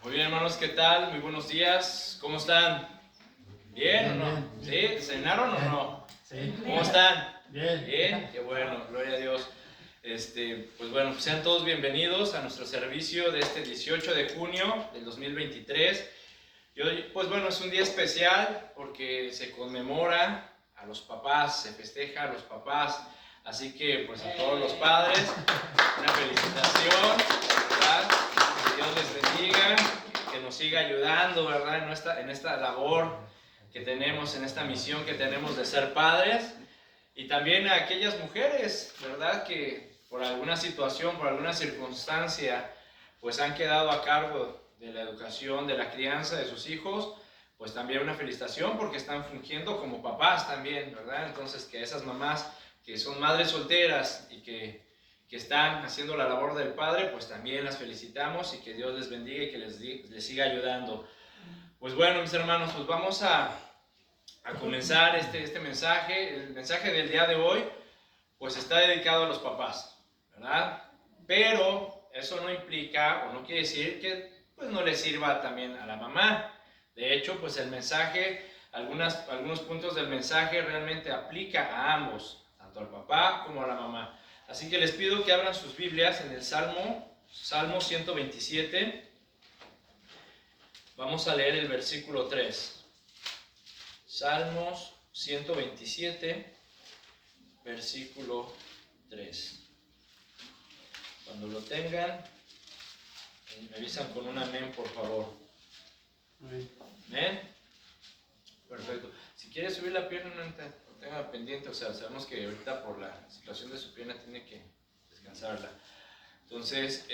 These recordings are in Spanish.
Muy bien, hermanos, ¿qué tal? Muy buenos días. ¿Cómo están? ¿Bien o no? ¿Sí? ¿Desayunaron o no? Sí. ¿Cómo están? Bien. Bien, qué bueno, gloria a Dios. Pues bueno, sean todos bienvenidos a nuestro servicio de este 18 de junio del 2023. Y hoy, pues bueno, es un día especial porque se conmemora a los papás, se festeja a los papás. Así que, pues a todos los padres, una felicitación, ¿verdad? Que Dios les bendiga, que nos siga ayudando, ¿verdad? En esta labor que tenemos, en esta misión que tenemos de ser padres. Y también a aquellas mujeres, ¿verdad? Que por alguna situación, por alguna circunstancia, pues han quedado a cargo de la educación, de la crianza de sus hijos. Pues también una felicitación porque están fungiendo como papás también, ¿verdad? Entonces que esas mamás que son madres solteras y que están haciendo la labor del padre, pues también las felicitamos y que Dios les bendiga y que les siga ayudando. Pues bueno, mis hermanos, pues vamos a comenzar este mensaje. El mensaje del día de hoy, pues está dedicado a los papás, ¿verdad? Pero eso no implica o no quiere decir que pues no le sirva también a la mamá. De hecho, pues el mensaje, algunos puntos del mensaje realmente aplica a ambos, tanto al papá como a la mamá. Así que les pido que abran sus Biblias en el Salmo 127. Vamos a leer el versículo 3. Salmos 127, versículo 3. Cuando lo tengan, me avisan con un amén, por favor. ¿Amén? Perfecto. Si quiere subir la pierna, no tenga pendiente. O sea, sabemos que ahorita por la situación de su pierna tiene que descansarla. Entonces,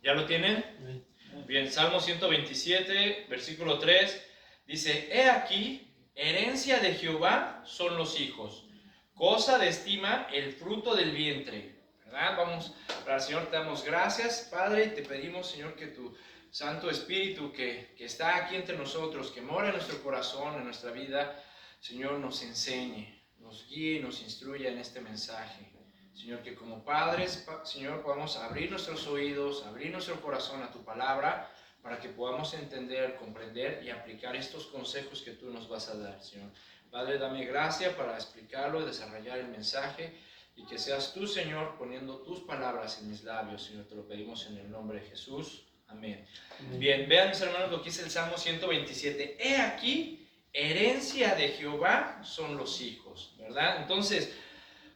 ¿ya lo tienen? Bien, Salmo 127, versículo 3. Dice: He aquí, herencia de Jehová son los hijos, cosa de estima el fruto del vientre. ¿Verdad? Vamos, para el Señor te damos gracias, Padre, y te pedimos, Señor, que tu Santo Espíritu que está aquí entre nosotros, que mora en nuestro corazón, en nuestra vida, Señor, nos enseñe, nos guíe y nos instruya en este mensaje. Señor, que como padres, Señor, podamos abrir nuestros oídos, abrir nuestro corazón a tu palabra, para que podamos entender, comprender y aplicar estos consejos que tú nos vas a dar, Señor. Padre, dame gracia para explicarlo y desarrollar el mensaje, y que seas tú, Señor, poniendo tus palabras en mis labios, Señor. Te lo pedimos en el nombre de Jesús. Amén. Bien, vean, mis hermanos, lo que dice el Salmo 127. He aquí, herencia de Jehová son los hijos, ¿verdad? Entonces,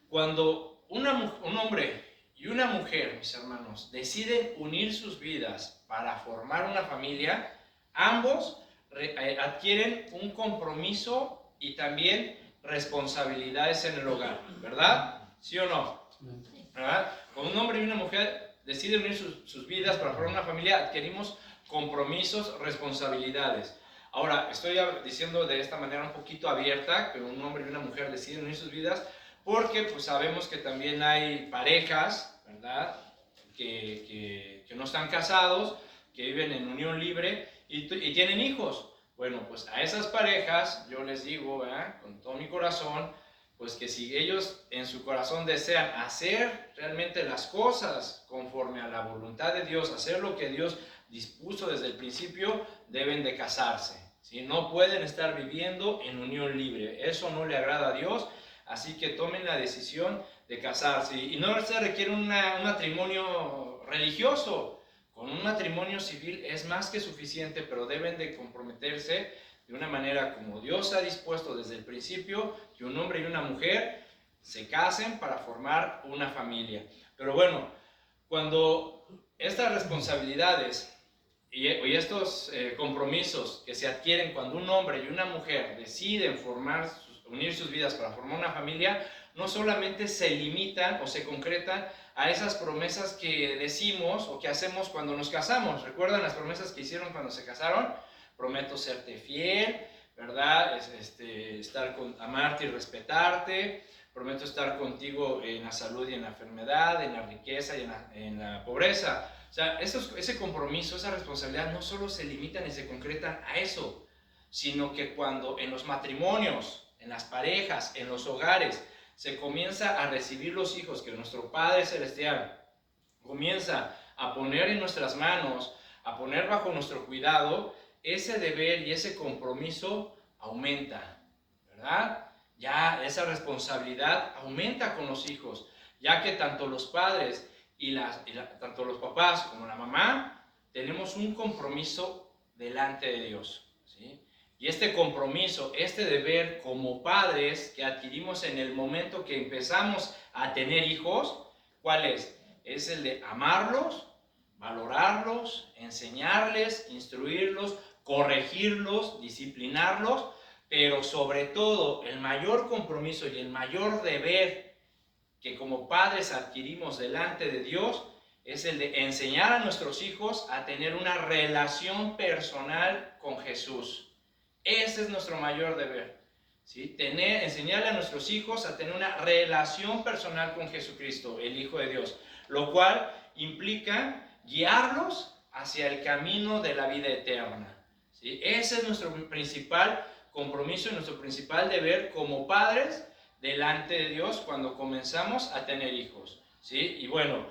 cuando un hombre y una mujer, mis hermanos, deciden unir sus vidas para formar una familia, ambos adquieren un compromiso y también responsabilidades en el hogar, ¿verdad? ¿Sí o no? ¿Verdad? Cuando un hombre y una mujer deciden unir sus vidas para formar una familia, adquirimos compromisos, responsabilidades. Ahora, estoy diciendo de esta manera un poquito abierta, que un hombre y una mujer deciden unir sus vidas, porque pues sabemos que también hay parejas, ¿verdad?, que no están casados, que viven en unión libre y tienen hijos. Bueno, pues a esas parejas yo les digo, ¿verdad?, con todo mi corazón, pues que si ellos en su corazón desean hacer realmente las cosas conforme a la voluntad de Dios, hacer lo que Dios dispuso desde el principio, deben de casarse, ¿sí? No pueden estar viviendo en unión libre, eso no le agrada a Dios. Así que tomen la decisión de casarse. Y no se requiere un matrimonio religioso. Con un matrimonio civil es más que suficiente, pero deben de comprometerse de una manera como Dios ha dispuesto desde el principio, que un hombre y una mujer se casen para formar una familia. Pero bueno, cuando estas responsabilidades y estos compromisos que se adquieren cuando un hombre y una mujer deciden unir sus vidas para formar una familia, no solamente se limitan o se concretan a esas promesas que decimos o que hacemos cuando nos casamos. ¿Recuerdan las promesas que hicieron cuando se casaron? Prometo serte fiel, ¿verdad? Amarte y respetarte. Prometo estar contigo en la salud y en la enfermedad, en la riqueza y en la pobreza. O sea, ese compromiso, esa responsabilidad no solo se limitan y se concretan a eso, sino que cuando en los matrimonios, en las parejas, en los hogares, se comienza a recibir los hijos que nuestro Padre Celestial comienza a poner en nuestras manos, a poner bajo nuestro cuidado, ese deber y ese compromiso aumenta, ¿verdad? Ya esa responsabilidad aumenta con los hijos, ya que tanto los padres tanto los papás como la mamá tenemos un compromiso delante de Dios, ¿sí? Y este compromiso, este deber como padres que adquirimos en el momento que empezamos a tener hijos, ¿cuál es? Es el de amarlos, valorarlos, enseñarles, instruirlos, corregirlos, disciplinarlos, pero sobre todo el mayor compromiso y el mayor deber que como padres adquirimos delante de Dios es el de enseñar a nuestros hijos a tener una relación personal con Jesús. Ese es nuestro mayor deber, ¿sí? Enseñarle a nuestros hijos a tener una relación personal con Jesucristo, el Hijo de Dios, lo cual implica guiarlos hacia el camino de la vida eterna, ¿sí? Ese es nuestro principal compromiso y nuestro principal deber como padres delante de Dios cuando comenzamos a tener hijos, ¿sí? Y bueno,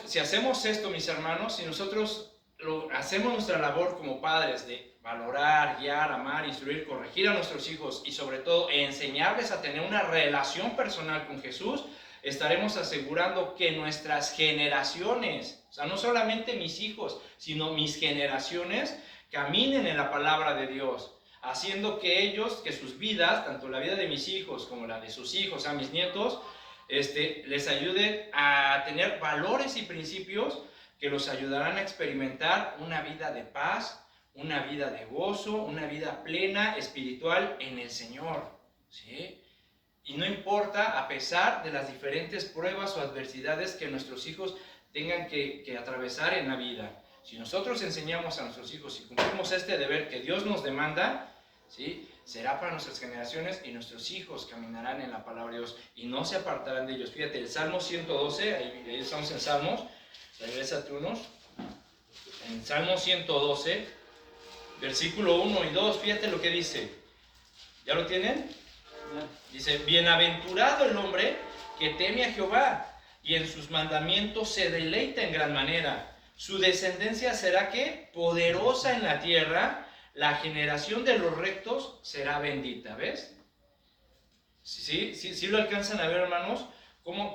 si hacemos esto, mis hermanos, si nosotros hacemos nuestra labor como padres de valorar, guiar, amar, instruir, corregir a nuestros hijos y sobre todo enseñarles a tener una relación personal con Jesús, estaremos asegurando que nuestras generaciones, o sea, no solamente mis hijos, sino mis generaciones, caminen en la palabra de Dios, haciendo que sus vidas, tanto la vida de mis hijos como la de sus hijos, a mis nietos, les ayuden a tener valores y principios que los ayudarán a experimentar una vida de paz, una vida de gozo, una vida plena, espiritual en el Señor, ¿sí? Y no importa, a pesar de las diferentes pruebas o adversidades que nuestros hijos tengan que atravesar en la vida. Si nosotros enseñamos a nuestros hijos y cumplimos este deber que Dios nos demanda, ¿sí?, será para nuestras generaciones y nuestros hijos caminarán en la palabra de Dios y no se apartarán de ellos. Fíjate, el Salmo 112, ahí estamos en Salmos, regrésate unos. En Salmo 112, versículo 1 y 2, fíjate lo que dice. ¿Ya lo tienen? Dice, bienaventurado el hombre que teme a Jehová y en sus mandamientos se deleita en gran manera. Su descendencia será ¿qué? Poderosa en la tierra, la generación de los rectos será bendita. ¿Ves? ¿Sí lo alcanzan a ver, hermanos?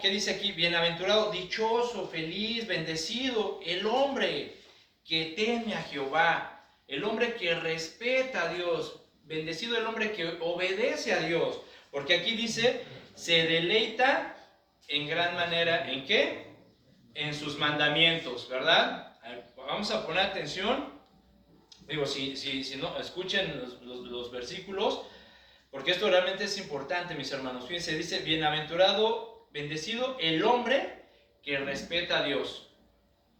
¿Qué dice aquí? Bienaventurado, dichoso, feliz, bendecido el hombre que teme a Jehová, el hombre que respeta a Dios, bendecido el hombre que obedece a Dios, porque aquí dice, se deleita en gran manera, ¿en qué? En sus mandamientos, ¿verdad? Vamos a poner atención, digo, si no, escuchen los versículos, porque esto realmente es importante, mis hermanos. Fíjense, dice, bienaventurado, bendecido el hombre que respeta a Dios,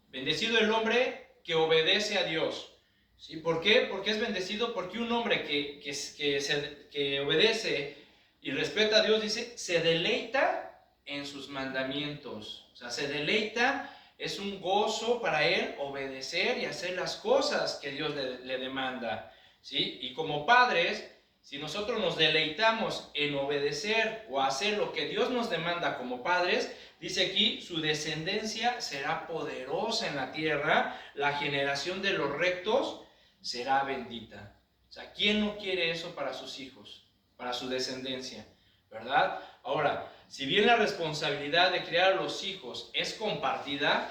bendecido el hombre que obedece a Dios. ¿Sí? ¿Por qué? Porque es bendecido, porque un hombre que obedece y respeta a Dios, dice, se deleita en sus mandamientos. O sea, se deleita, es un gozo para él obedecer y hacer las cosas que Dios le demanda, ¿sí? Y como padres, si nosotros nos deleitamos en obedecer o hacer lo que Dios nos demanda como padres, dice aquí, su descendencia será poderosa en la tierra, la generación de los rectos será bendita. O sea, ¿quién no quiere eso para sus hijos, para su descendencia? ¿Verdad? Ahora, si bien la responsabilidad de criar a los hijos es compartida,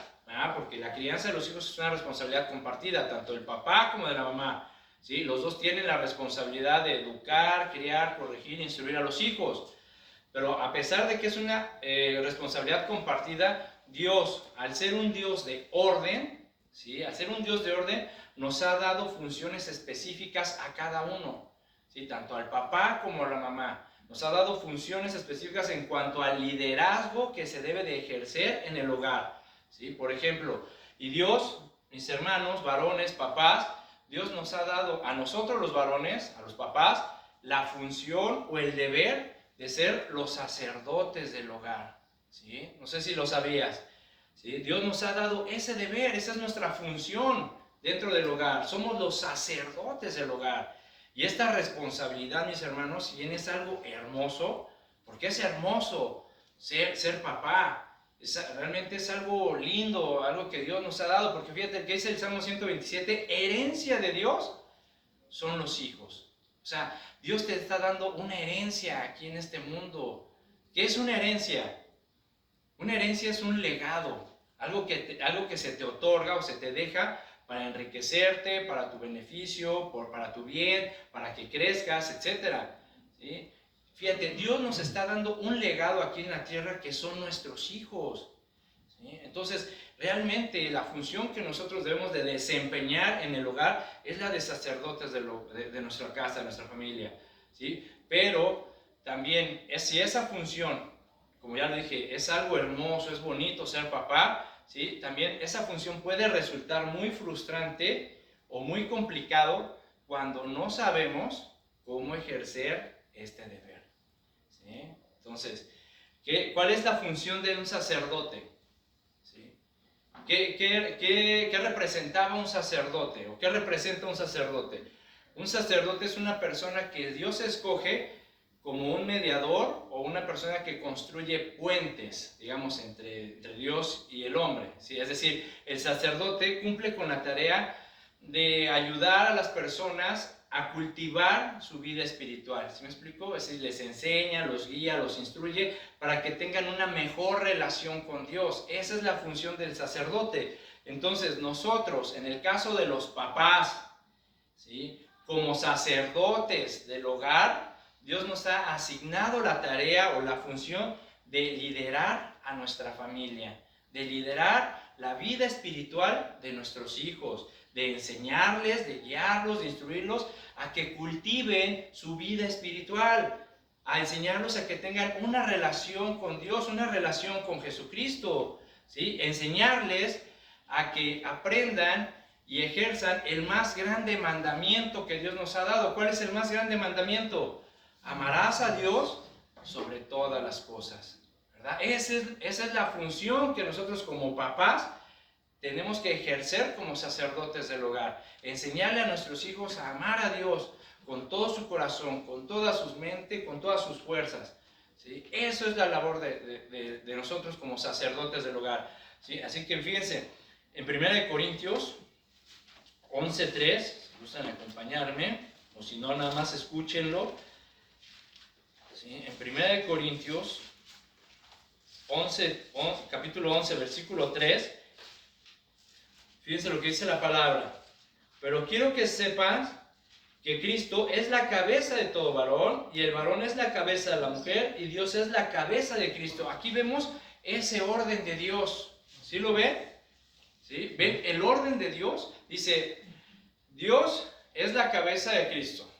porque la crianza de los hijos es una responsabilidad compartida, tanto del papá como de la mamá, ¿sí? Los dos tienen la responsabilidad de educar, criar, corregir, instruir a los hijos. Pero a pesar de que es una responsabilidad compartida, Dios, al ser un Dios de orden, ¿sí?, al ser un Dios de orden, nos ha dado funciones específicas a cada uno, ¿sí?, tanto al papá como a la mamá. Nos ha dado funciones específicas en cuanto al liderazgo que se debe de ejercer en el hogar, ¿sí? Por ejemplo, y Dios, mis hermanos, varones, papás, Dios nos ha dado a nosotros los varones, a los papás, la función o el deber de ser los sacerdotes del hogar, ¿sí? No sé si lo sabías, ¿sí? Dios nos ha dado ese deber, esa es nuestra función dentro del hogar. Somos los sacerdotes del hogar. Y esta responsabilidad, mis hermanos, si bien es algo hermoso, porque es hermoso ser papá, Realmente es algo lindo, algo que Dios nos ha dado, porque fíjate que dice el Salmo 127, herencia de Dios son los hijos. O sea, Dios te está dando una herencia aquí en este mundo. ¿Qué es una herencia? Una herencia es un legado, algo que se te otorga o se te deja para enriquecerte, para tu beneficio, para tu bien, para que crezcas, etc. ¿Sí? Fíjate, Dios nos está dando un legado aquí en la tierra que son nuestros hijos. ¿Sí? Entonces, realmente la función que nosotros debemos de desempeñar en el hogar es la de sacerdotes de nuestra casa, de nuestra familia. ¿Sí? Pero también, si esa función, como ya lo dije, es algo hermoso, es bonito ser papá, ¿sí? También esa función puede resultar muy frustrante o muy complicado cuando no sabemos cómo ejercer este deber. ¿Sí? Entonces, ¿cuál es la función de un sacerdote? ¿Sí? ¿Qué representaba un sacerdote? ¿O qué representa un sacerdote? Un sacerdote es una persona que Dios escoge como un mediador o una persona que construye puentes, digamos, entre Dios y el hombre. ¿Sí? Es decir, el sacerdote cumple con la tarea de ayudar a las personas a cultivar su vida espiritual. ¿Sí me explico? Es decir, les enseña, los guía, los instruye para que tengan una mejor relación con Dios. Esa es la función del sacerdote. Entonces, nosotros, en el caso de los papás, ¿sí?, como sacerdotes del hogar, Dios nos ha asignado la tarea o la función de liderar a nuestra familia, de liderar la vida espiritual de nuestros hijos, de enseñarles, de guiarlos, de instruirlos a que cultiven su vida espiritual, a enseñarlos a que tengan una relación con Dios, una relación con Jesucristo, ¿sí? Enseñarles a que aprendan y ejerzan el más grande mandamiento que Dios nos ha dado. ¿Cuál es el más grande mandamiento? Amarás a Dios sobre todas las cosas, ¿verdad? Esa es la función que nosotros como papás tenemos que ejercer como sacerdotes del hogar. Enseñarle a nuestros hijos a amar a Dios con todo su corazón, con toda su mente, con todas sus fuerzas. ¿Sí? Eso es la labor de nosotros como sacerdotes del hogar. ¿Sí? Así que fíjense, en 1 Corintios 11:3, si gustan acompañarme, o si no, nada más escúchenlo. ¿Sí? En 1 Corintios 11, capítulo 11, versículo 3, fíjense lo que dice la palabra. Pero quiero que sepan que Cristo es la cabeza de todo varón, y el varón es la cabeza de la mujer, y Dios es la cabeza de Cristo. Aquí vemos ese orden de Dios. ¿Sí lo ven? ¿Sí? ¿Ven el orden de Dios? Dice, Dios es la cabeza de Cristo.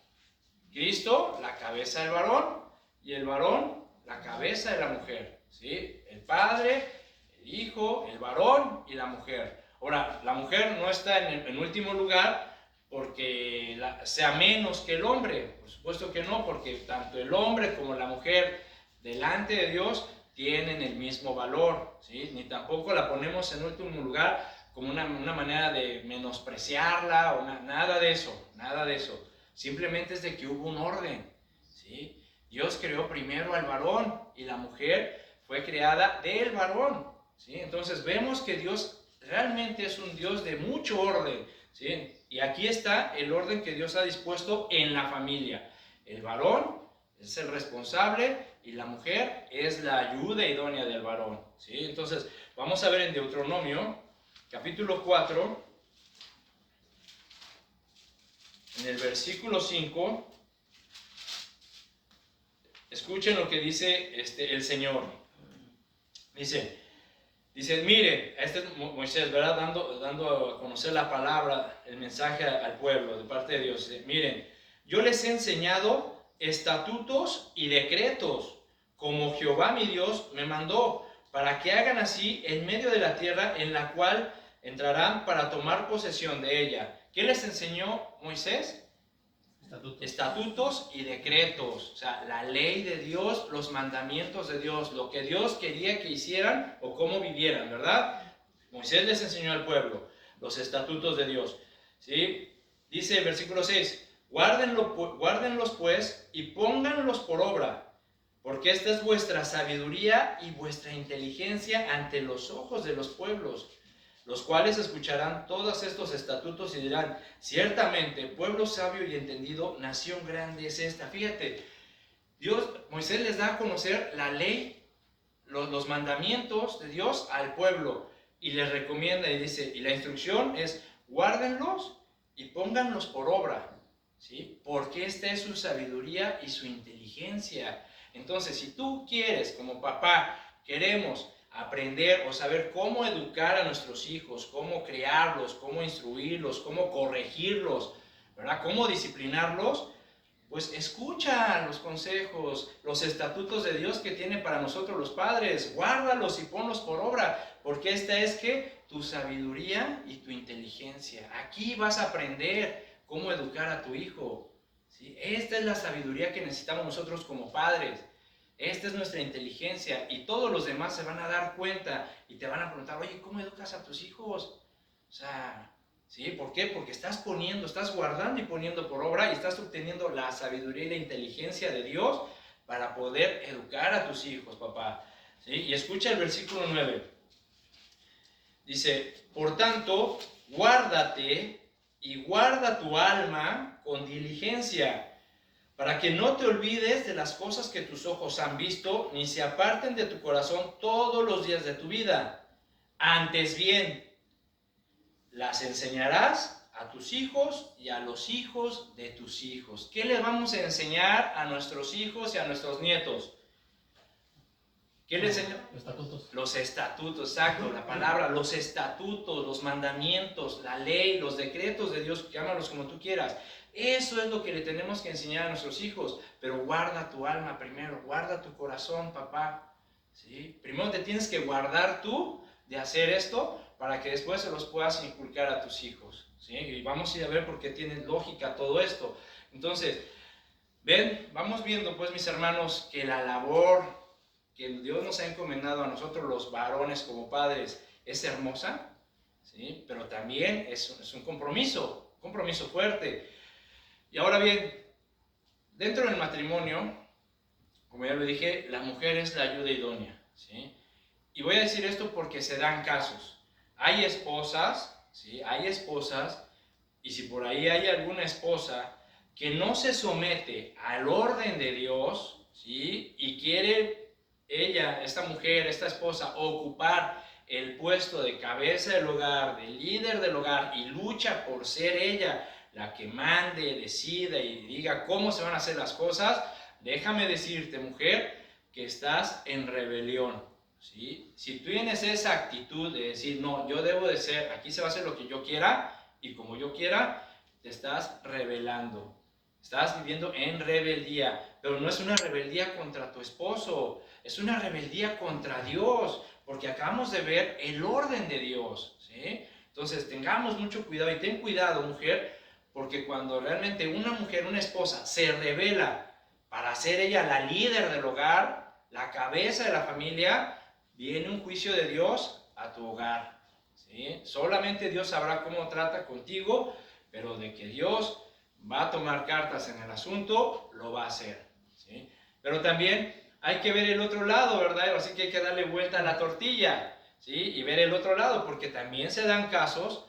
Cristo, la cabeza del varón, y el varón, la cabeza de la mujer. ¿Sí? El Padre, el Hijo, el varón y la mujer. Ahora, la mujer no está en último lugar porque sea menos que el hombre. Por supuesto que no, porque tanto el hombre como la mujer delante de Dios tienen el mismo valor. ¿Sí? Ni tampoco la ponemos en último lugar como una manera de menospreciarla o nada de eso, nada de eso. Simplemente es de que hubo un orden. ¿Sí? Dios creó primero al varón y la mujer fue creada del varón. ¿Sí? Entonces vemos que Dios realmente es un Dios de mucho orden. ¿Sí? Y aquí está el orden que Dios ha dispuesto en la familia. El varón es el responsable y la mujer es la ayuda idónea del varón. ¿Sí? Entonces vamos a ver en Deuteronomio capítulo 4, en el versículo 5, escuchen lo que dice el Señor. Dice, miren, este es Moisés, ¿verdad? Dando a conocer la palabra, el mensaje al pueblo de parte de Dios. Dice, miren, yo les he enseñado estatutos y decretos, como Jehová mi Dios me mandó, para que hagan así en medio de la tierra en la cual entrarán para tomar posesión de ella. ¿Qué les enseñó Moisés? Estatutos y decretos, o sea, la ley de Dios, los mandamientos de Dios, lo que Dios quería que hicieran o cómo vivieran, ¿verdad? Moisés les enseñó al pueblo los estatutos de Dios, ¿sí? Dice el versículo 6, guárdenlos pues y pónganlos por obra, porque esta es vuestra sabiduría y vuestra inteligencia ante los ojos de los pueblos, los cuales escucharán todos estos estatutos y dirán, ciertamente, pueblo sabio y entendido, nación grande es esta. Fíjate, Moisés les da a conocer la ley, los mandamientos de Dios al pueblo, y les recomienda y dice, y la instrucción es, guárdenlos y pónganlos por obra, ¿sí? Porque esta es su sabiduría y su inteligencia. Entonces, si tú quieres, como papá, queremos aprender o saber cómo educar a nuestros hijos, cómo criarlos, cómo instruirlos, cómo corregirlos, ¿verdad? Cómo disciplinarlos, pues escucha los consejos, los estatutos de Dios que tiene para nosotros los padres, guárdalos y ponlos por obra, porque esta es que tu sabiduría y tu inteligencia. Aquí vas a aprender cómo educar a tu hijo, ¿sí? Esta es la sabiduría que necesitamos nosotros como padres. Esta es nuestra inteligencia y todos los demás se van a dar cuenta y te van a preguntar, oye, ¿cómo educas a tus hijos? O sea, ¿sí? ¿Por qué? Porque estás guardando y poniendo por obra y estás obteniendo la sabiduría y la inteligencia de Dios para poder educar a tus hijos, papá. ¿Sí? Y escucha el versículo 9. Dice, por tanto, guárdate y guarda tu alma con diligencia, para que no te olvides de las cosas que tus ojos han visto, ni se aparten de tu corazón todos los días de tu vida. Antes bien, las enseñarás a tus hijos y a los hijos de tus hijos. ¿Qué les vamos a enseñar a nuestros hijos y a nuestros nietos? ¿Qué les enseñamos? Estatutos. Los estatutos, exacto, la palabra, los estatutos, los mandamientos, la ley, los decretos de Dios, llámalos como tú quieras. Eso es lo que le tenemos que enseñar a nuestros hijos, pero guarda tu alma primero, guarda tu corazón, papá. ¿Sí? Primero te tienes que guardar tú de hacer esto para que después se los puedas inculcar a tus hijos. ¿Sí? Y vamos a ir a ver por qué tiene lógica todo esto. Entonces, ven, vamos viendo pues mis hermanos que la labor que Dios nos ha encomendado a nosotros los varones como padres es hermosa, ¿sí? Pero también es un compromiso fuerte. Y ahora bien, dentro del matrimonio, como ya lo dije, la mujer es la ayuda idónea, ¿sí? Y voy a decir esto porque se dan casos. Hay esposas, ¿sí? Hay esposas, y si por ahí hay alguna esposa que no se somete al orden de Dios, ¿sí? Y quiere ella, esta mujer, esta esposa, ocupar el puesto de cabeza del hogar, de líder del hogar, y lucha por ser ella la que mande, decida y diga cómo se van a hacer las cosas, déjame decirte, mujer, que estás en rebelión, ¿sí? Si tú tienes esa actitud de decir, no, yo debo de ser, aquí se va a hacer lo que yo quiera y como yo quiera, te estás rebelando. Estás viviendo en rebeldía, pero no es una rebeldía contra tu esposo, es una rebeldía contra Dios, porque acabamos de ver el orden de Dios, ¿sí? Entonces tengamos mucho cuidado y ten cuidado, mujer, porque cuando realmente una mujer, una esposa, se revela para ser ella la líder del hogar, la cabeza de la familia, viene un juicio de Dios a tu hogar, ¿sí? Solamente Dios sabrá cómo trata contigo, pero de que Dios va a tomar cartas en el asunto, lo va a hacer, ¿sí? Pero también hay que ver el otro lado, ¿verdad? Así que hay que darle vuelta a la tortilla, ¿sí? Y ver el otro lado, porque también se dan casos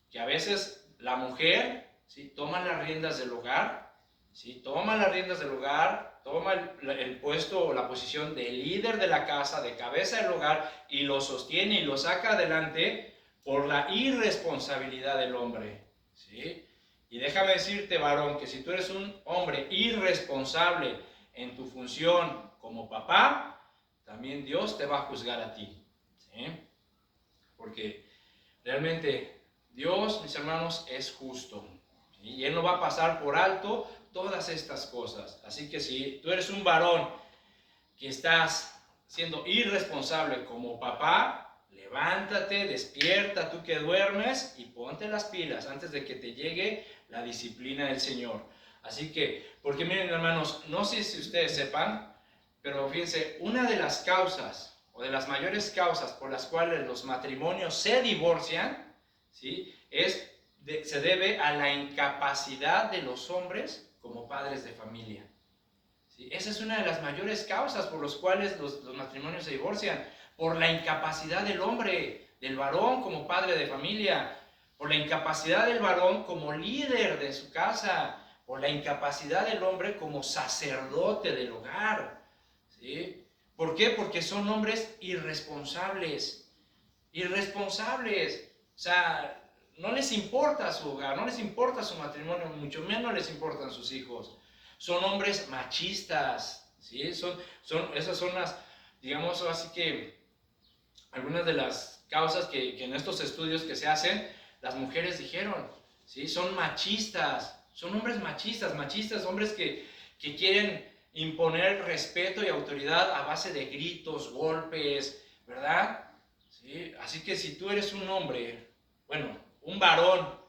que a veces la mujer, ¿sí? Toma las riendas del hogar, ¿sí? Toma las riendas del hogar, toma el puesto o la posición de líder de la casa, de cabeza del hogar, y lo sostiene y lo saca adelante por la irresponsabilidad del hombre, ¿sí? Y déjame decirte, varón, que si tú eres un hombre irresponsable en tu función como papá, también Dios te va a juzgar a ti, ¿sí? Porque realmente Dios, mis hermanos, es justo, ¿sí? Y Él no va a pasar por alto todas estas cosas. Así que si tú eres un varón que estás siendo irresponsable como papá, levántate, despierta tú que duermes y ponte las pilas antes de que te llegue la disciplina del Señor. Así que, porque miren hermanos, no sé si ustedes sepan, pero fíjense, una de las causas o de las mayores causas por las cuales los matrimonios se divorcian, ¿sí? Se debe a la incapacidad de los hombres como padres de familia. ¿sí? Esa es una de las mayores causas por las cuales los matrimonios se divorcian, por la incapacidad del hombre, del varón como padre de familia, por la incapacidad del varón como líder de su casa, por la incapacidad del hombre como sacerdote del hogar, ¿sí? ¿Por qué? Porque son hombres irresponsables, irresponsables, o sea, no les importa su hogar, no les importa su matrimonio, mucho menos les importan sus hijos. Son hombres machistas, ¿sí? Esas son las, digamos así que, algunas de las causas que en estos estudios que se hacen, las mujeres dijeron, ¿sí? Son machistas, son hombres machistas, hombres que quieren imponer respeto y autoridad a base de gritos, golpes, ¿verdad? ¿Sí? Así que si tú eres un hombre, bueno, un varón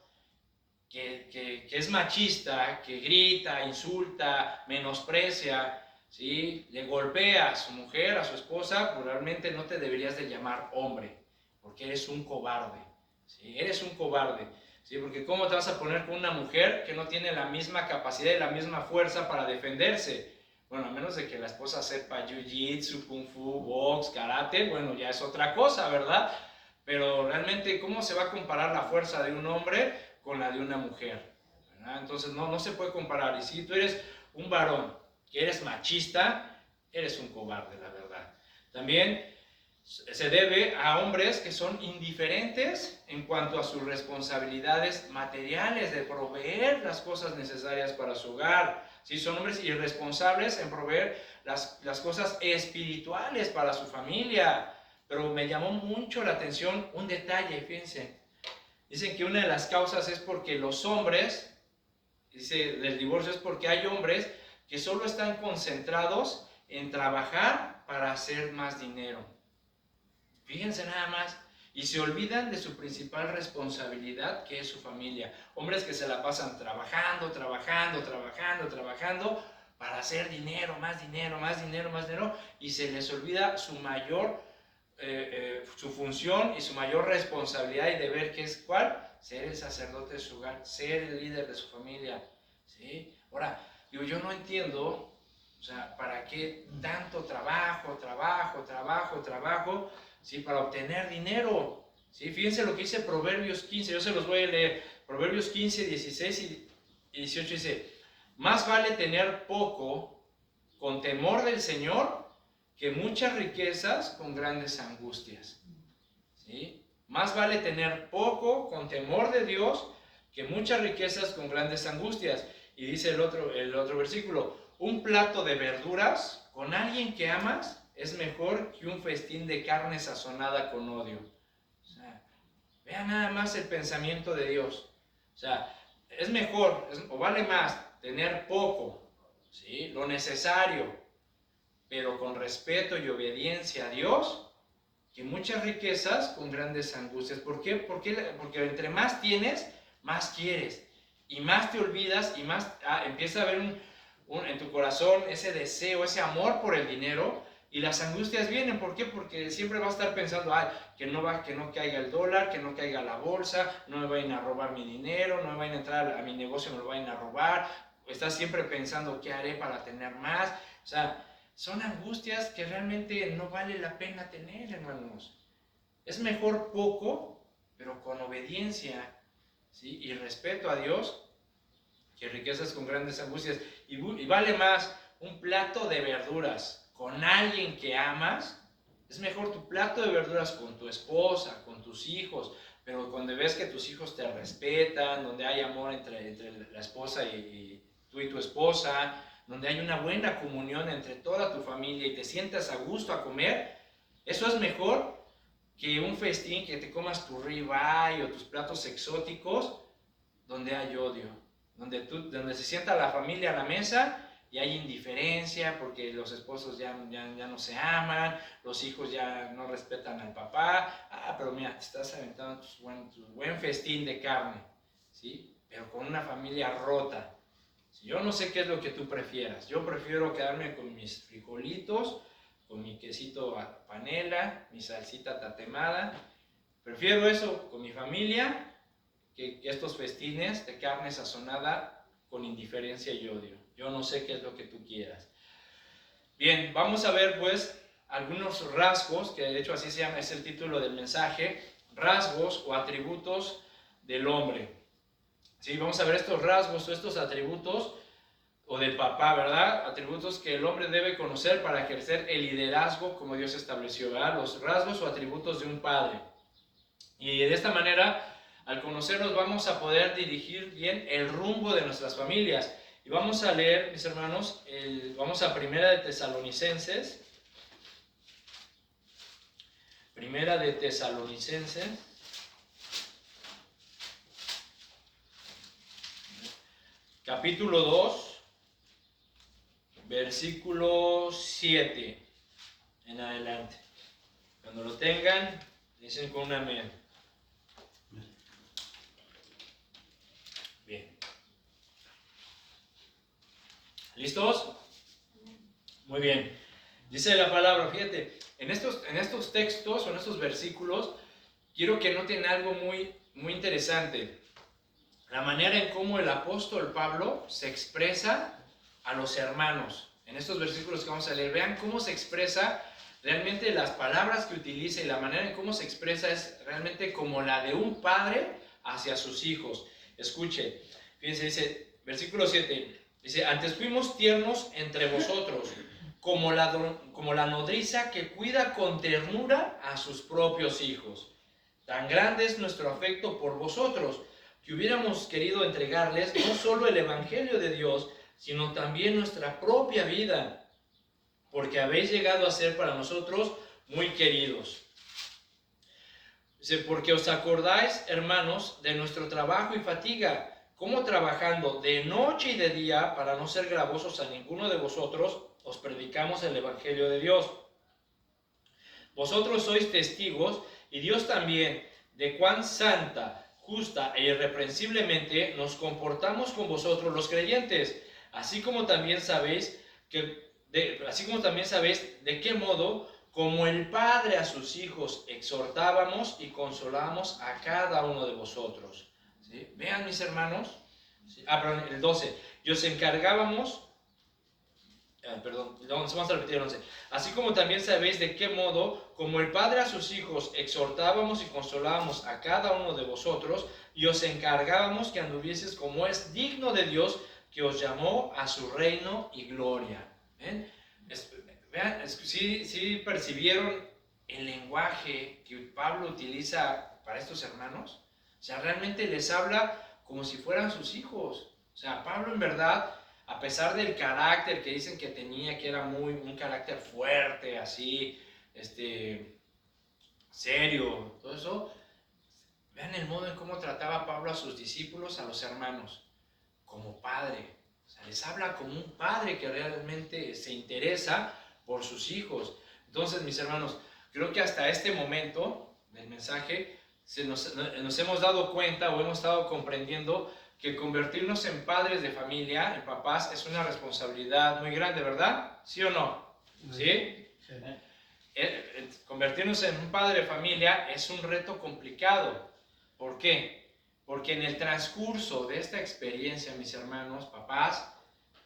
que es machista, que grita, insulta, menosprecia, ¿sí? Le golpea a su mujer, a su esposa, probablemente no te deberías de llamar hombre, porque eres un cobarde, ¿sí? Eres un cobarde, ¿sí? Porque ¿cómo te vas a poner con una mujer que no tiene la misma capacidad y la misma fuerza para defenderse? Bueno, a menos de que la esposa sepa jiu-jitsu, kung fu, box, karate, bueno, ya es otra cosa, ¿verdad? Pero realmente, ¿cómo se va a comparar la fuerza de un hombre con la de una mujer? ¿Verdad? Entonces, no se puede comparar. Y si tú eres un varón que eres machista, eres un cobarde, la verdad. También se debe a hombres que son indiferentes en cuanto a sus responsabilidades materiales de proveer las cosas necesarias para su hogar. ¿Sí? Son hombres irresponsables en proveer las cosas espirituales para su familia. Pero me llamó mucho la atención un detalle, fíjense. Dicen que una de las causas es porque los hombres, dice, del divorcio es porque hay hombres que solo están concentrados en trabajar para hacer más dinero. Fíjense nada más. Y se olvidan de su principal responsabilidad, que es su familia. Hombres que se la pasan trabajando, para hacer dinero, más dinero, más dinero, más dinero, y se les olvida su mayor, su función y su mayor responsabilidad y deber, que es ¿cuál? Ser el sacerdote de su hogar, ser el líder de su familia, ¿sí? Ahora, yo no entiendo, o sea, ¿para qué tanto trabajo, ¿sí? Para obtener dinero, ¿sí? Fíjense lo que dice Proverbios 15, yo se los voy a leer. Proverbios 15, 16 y 18 dice: más vale tener poco con temor del Señor que muchas riquezas con grandes angustias, ¿sí? Más vale tener poco con temor de Dios que muchas riquezas con grandes angustias. Y dice el otro versículo: un plato de verduras con alguien que amas es mejor que un festín de carne sazonada con odio. O sea, vean nada más el pensamiento de Dios. O sea, es mejor o vale más tener poco, ¿sí? Lo necesario, pero con respeto y obediencia a Dios, que muchas riquezas con grandes angustias. ¿Por qué? Porque entre más tienes, más quieres. Y más te olvidas y más empieza a haber en tu corazón ese deseo, ese amor por el dinero. Y las angustias vienen. ¿Por qué? Porque siempre vas a estar pensando, que no caiga el dólar, que no caiga la bolsa, no me vayan a robar mi dinero, no me vayan a entrar a mi negocio, me lo vayan a robar. Estás siempre pensando, ¿qué haré para tener más? O sea, son angustias que realmente no vale la pena tener, hermanos. Es mejor poco, pero con obediencia, ¿sí? Y respeto a Dios, que riquezas con grandes angustias. Y vale más un plato de verduras con alguien que amas. Es mejor tu plato de verduras con tu esposa, con tus hijos, pero cuando ves que tus hijos te respetan, donde hay amor entre la esposa y tú y tu esposa, donde hay una buena comunión entre toda tu familia y te sientas a gusto a comer, eso es mejor que un festín, que te comas tu ribeye o tus platos exóticos donde hay odio, donde se sienta la familia a la mesa y hay indiferencia porque los esposos ya no se aman, los hijos ya no respetan al papá. Pero mira, te estás aventando tu buen festín de carne, ¿sí? Pero con una familia rota. Yo no sé qué es lo que tú prefieras. Yo prefiero quedarme con mis frijolitos, con mi quesito panela, mi salsita tatemada. Prefiero eso con mi familia que estos festines de carne sazonada con indiferencia y odio. Yo no sé qué es lo que tú quieras. Bien, vamos a ver pues algunos rasgos, que de hecho así se llama, es el título del mensaje, rasgos o atributos del hombre. Sí, vamos a ver estos rasgos o estos atributos, o del papá, ¿verdad? Atributos que el hombre debe conocer para ejercer el liderazgo como Dios estableció, ¿verdad? Los rasgos o atributos de un padre. Y de esta manera, al conocerlos, vamos a poder dirigir bien el rumbo de nuestras familias. Y vamos a leer, mis hermanos, vamos a Primera de Tesalonicenses. Primera de Tesalonicenses. Capítulo 2. Versículo 7 en adelante. Cuando lo tengan, dicen con un amén. Bien. ¿Listos? Muy bien. Dice la palabra, fíjate, en estos textos o en estos versículos, quiero que noten algo muy, muy interesante. La manera en cómo el apóstol Pablo se expresa a los hermanos. En estos versículos que vamos a leer, vean cómo se expresa realmente las palabras que utiliza, y la manera en cómo se expresa es realmente como la de un padre hacia sus hijos. Escuche, fíjense, dice, versículo 7, dice, antes fuimos tiernos entre vosotros, como la nodriza que cuida con ternura a sus propios hijos. Tan grande es nuestro afecto por vosotros, que hubiéramos querido entregarles no solo el evangelio de Dios, sino también nuestra propia vida, porque habéis llegado a ser para nosotros muy queridos. Dice, porque os acordáis, hermanos, de nuestro trabajo y fatiga, como trabajando de noche y de día, para no ser gravosos a ninguno de vosotros, os predicamos el evangelio de Dios. Vosotros sois testigos, y Dios también, de cuán santa, justa e irreprensiblemente nos comportamos con vosotros los creyentes, así como también sabéis de qué modo, como el Padre a sus hijos, exhortábamos y consolábamos a cada uno de vosotros. ¿Sí? Vean, mis hermanos, ¿sí? Perdón, el 12, y os encargábamos, vamos a repetir el 11. Así como también sabéis de qué modo, como el Padre a sus hijos, exhortábamos y consolábamos a cada uno de vosotros, y os encargábamos que anduvieseis como es digno de Dios, que os llamó a su reino y gloria. Vean, ¿sí percibieron el lenguaje que Pablo utiliza para estos hermanos? O sea, realmente les habla como si fueran sus hijos. O sea, Pablo en verdad, a pesar del carácter que dicen que tenía, que era un carácter fuerte, así, serio, todo eso, vean el modo en cómo trataba Pablo a sus discípulos, a los hermanos, como padre. O sea, les habla como un padre que realmente se interesa por sus hijos. Entonces, mis hermanos, creo que hasta este momento del mensaje nos hemos dado cuenta o hemos estado comprendiendo que convertirnos en padres de familia, en papás, es una responsabilidad muy grande, ¿verdad? ¿Sí o no? ¿Sí? Sí. Convertirnos en un padre de familia es un reto complicado. ¿Por qué? Porque en el transcurso de esta experiencia, mis hermanos, papás,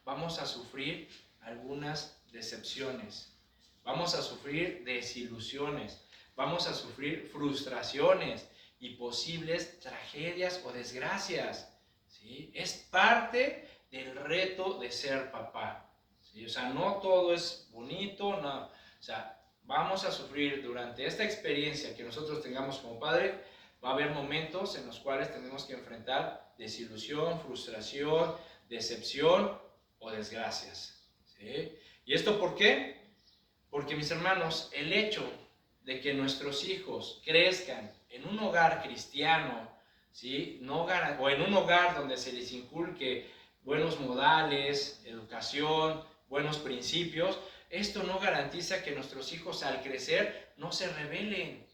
vamos a sufrir algunas decepciones, vamos a sufrir desilusiones, vamos a sufrir frustraciones y posibles tragedias o desgracias. ¿Sí? Es parte del reto de ser papá. ¿Sí? O sea, no todo es bonito, no. O sea, vamos a sufrir durante esta experiencia que nosotros tengamos como padre. Va a haber momentos en los cuales tenemos que enfrentar desilusión, frustración, decepción o desgracias. ¿Sí? ¿Y esto por qué? Porque, mis hermanos, el hecho de que nuestros hijos crezcan en un hogar cristiano, ¿sí? O en un hogar donde se les inculque buenos modales, educación, buenos principios, esto no garantiza que nuestros hijos al crecer no se rebelen.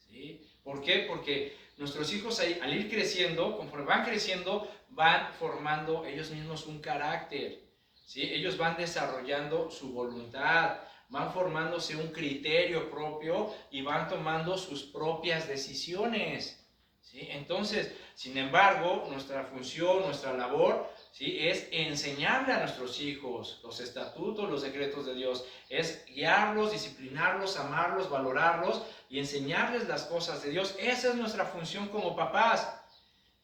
¿Sí? ¿Por qué? Porque nuestros hijos al ir creciendo, conforme van creciendo, van formando ellos mismos un carácter. ¿Sí? Ellos van desarrollando su voluntad, van formándose un criterio propio y van tomando sus propias decisiones. ¿Sí? Entonces, sin embargo, nuestra función, nuestra labor ¿sí? Es enseñarle a nuestros hijos los estatutos, los decretos de Dios. Es guiarlos, disciplinarlos, amarlos, valorarlos y enseñarles las cosas de Dios. Esa es nuestra función como papás.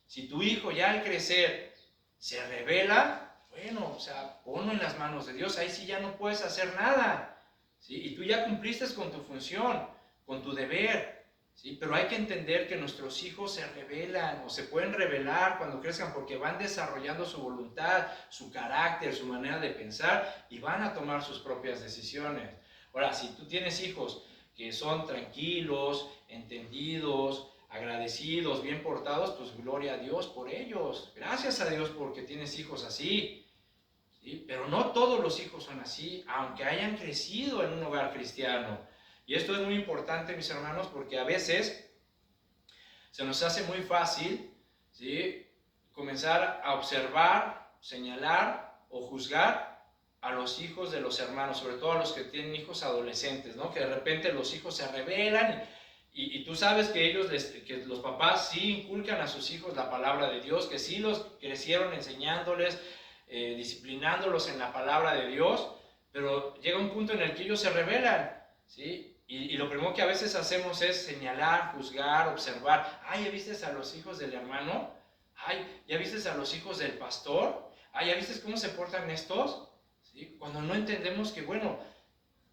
Si tu hijo ya al crecer se revela, bueno, o sea, ponlo en las manos de Dios. Ahí sí ya no puedes hacer nada, ¿sí? Y tú ya cumpliste con tu función, con tu deber. ¿Sí? Pero hay que entender que nuestros hijos se rebelan o se pueden rebelar cuando crezcan porque van desarrollando su voluntad, su carácter, su manera de pensar y van a tomar sus propias decisiones. Ahora, si tú tienes hijos que son tranquilos, entendidos, agradecidos, bien portados, pues gloria a Dios por ellos. Gracias a Dios porque tienes hijos así. ¿Sí? Pero no todos los hijos son así, aunque hayan crecido en un hogar cristiano. Y esto es muy importante, mis hermanos, porque a veces se nos hace muy fácil, ¿sí?, comenzar a observar, señalar o juzgar a los hijos de los hermanos, sobre todo a los que tienen hijos adolescentes, ¿no? Que de repente los hijos se rebelan y tú sabes que que los papás sí inculcan a sus hijos la palabra de Dios, que sí los crecieron enseñándoles, disciplinándolos en la palabra de Dios, pero llega un punto en el que ellos se rebelan, ¿sí? Y lo primero que a veces hacemos es señalar, juzgar, observar. Ay, ¿ya viste a los hijos del hermano? Ay, ¿ya viste a los hijos del pastor? Ay, ¿ya viste cómo se portan estos? ¿Sí? Cuando no entendemos que, bueno,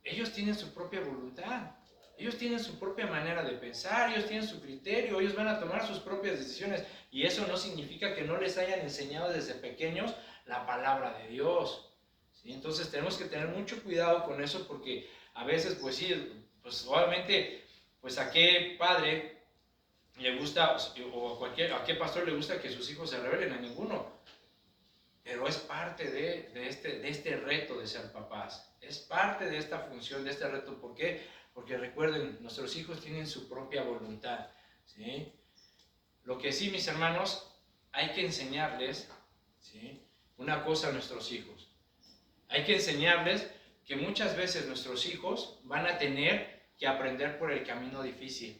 ellos tienen su propia voluntad. Ellos tienen su propia manera de pensar, ellos tienen su criterio, ellos van a tomar sus propias decisiones. Y eso no significa que no les hayan enseñado desde pequeños la palabra de Dios. ¿Sí? Entonces tenemos que tener mucho cuidado con eso porque a veces, pues sí, pues obviamente, pues a qué padre le gusta, o a qué pastor le gusta que sus hijos se rebelen, a ninguno. Pero es parte de este reto de ser papás. Es parte de esta función, de este reto. ¿Por qué? Porque recuerden, nuestros hijos tienen su propia voluntad, ¿sí? Lo que sí, mis hermanos, hay que enseñarles, ¿sí?, una cosa a nuestros hijos. Hay que enseñarles que muchas veces nuestros hijos van a tener que aprender por el camino difícil,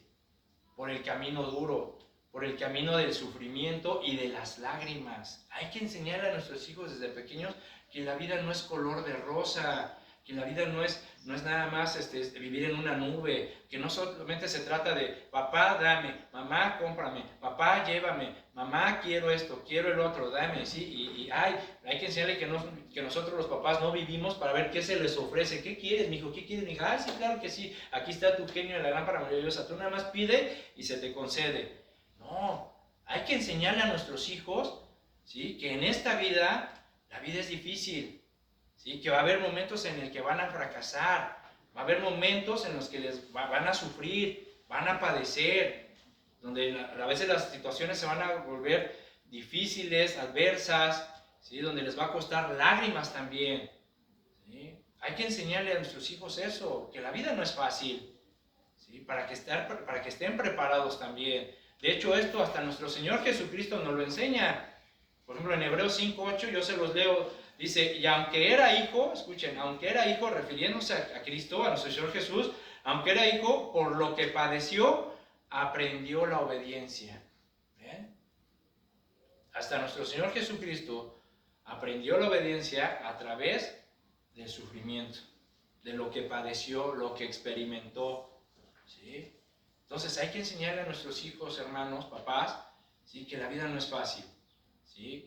por el camino duro, por el camino del sufrimiento y de las lágrimas. Hay que enseñarle a nuestros hijos desde pequeños que la vida no es color de rosa, que la vida no es nada más vivir en una nube, que no solamente se trata de papá, dame, mamá, cómprame, papá, llévame, mamá, quiero esto, quiero el otro, dame, ¿sí? Hay que enseñarle que nosotros los papás no vivimos para ver qué se les ofrece. ¿Qué quieres, mijo? ¿Qué quieres, mija? Ay, sí, claro que sí, aquí está tu genio de la lámpara maravillosa, tú nada más pide y se te concede. No, hay que enseñarle a nuestros hijos, ¿sí?, que en esta vida, la vida es difícil, ¿sí?, que va a haber momentos en el que van a fracasar, va a haber momentos en los que van a sufrir, van a padecer, donde a veces las situaciones se van a volver difíciles, adversas, ¿sí?, donde les va a costar lágrimas también, ¿sí? Hay que enseñarle a nuestros hijos eso, que la vida no es fácil, ¿sí?, para que estén preparados también. De hecho, esto hasta nuestro Señor Jesucristo nos lo enseña. Por ejemplo, en Hebreos 5:8, yo se los leo, dice, y aunque era hijo, escuchen, aunque era hijo, refiriéndose a Cristo, a nuestro Señor Jesús, aunque era hijo, por lo que padeció, aprendió la obediencia. ¿Ven? Hasta nuestro Señor Jesucristo aprendió la obediencia a través del sufrimiento, de lo que padeció, lo que experimentó, ¿sí? Entonces hay que enseñarle a nuestros hijos, hermanos, papás, ¿sí?, que la vida no es fácil, ¿sí?,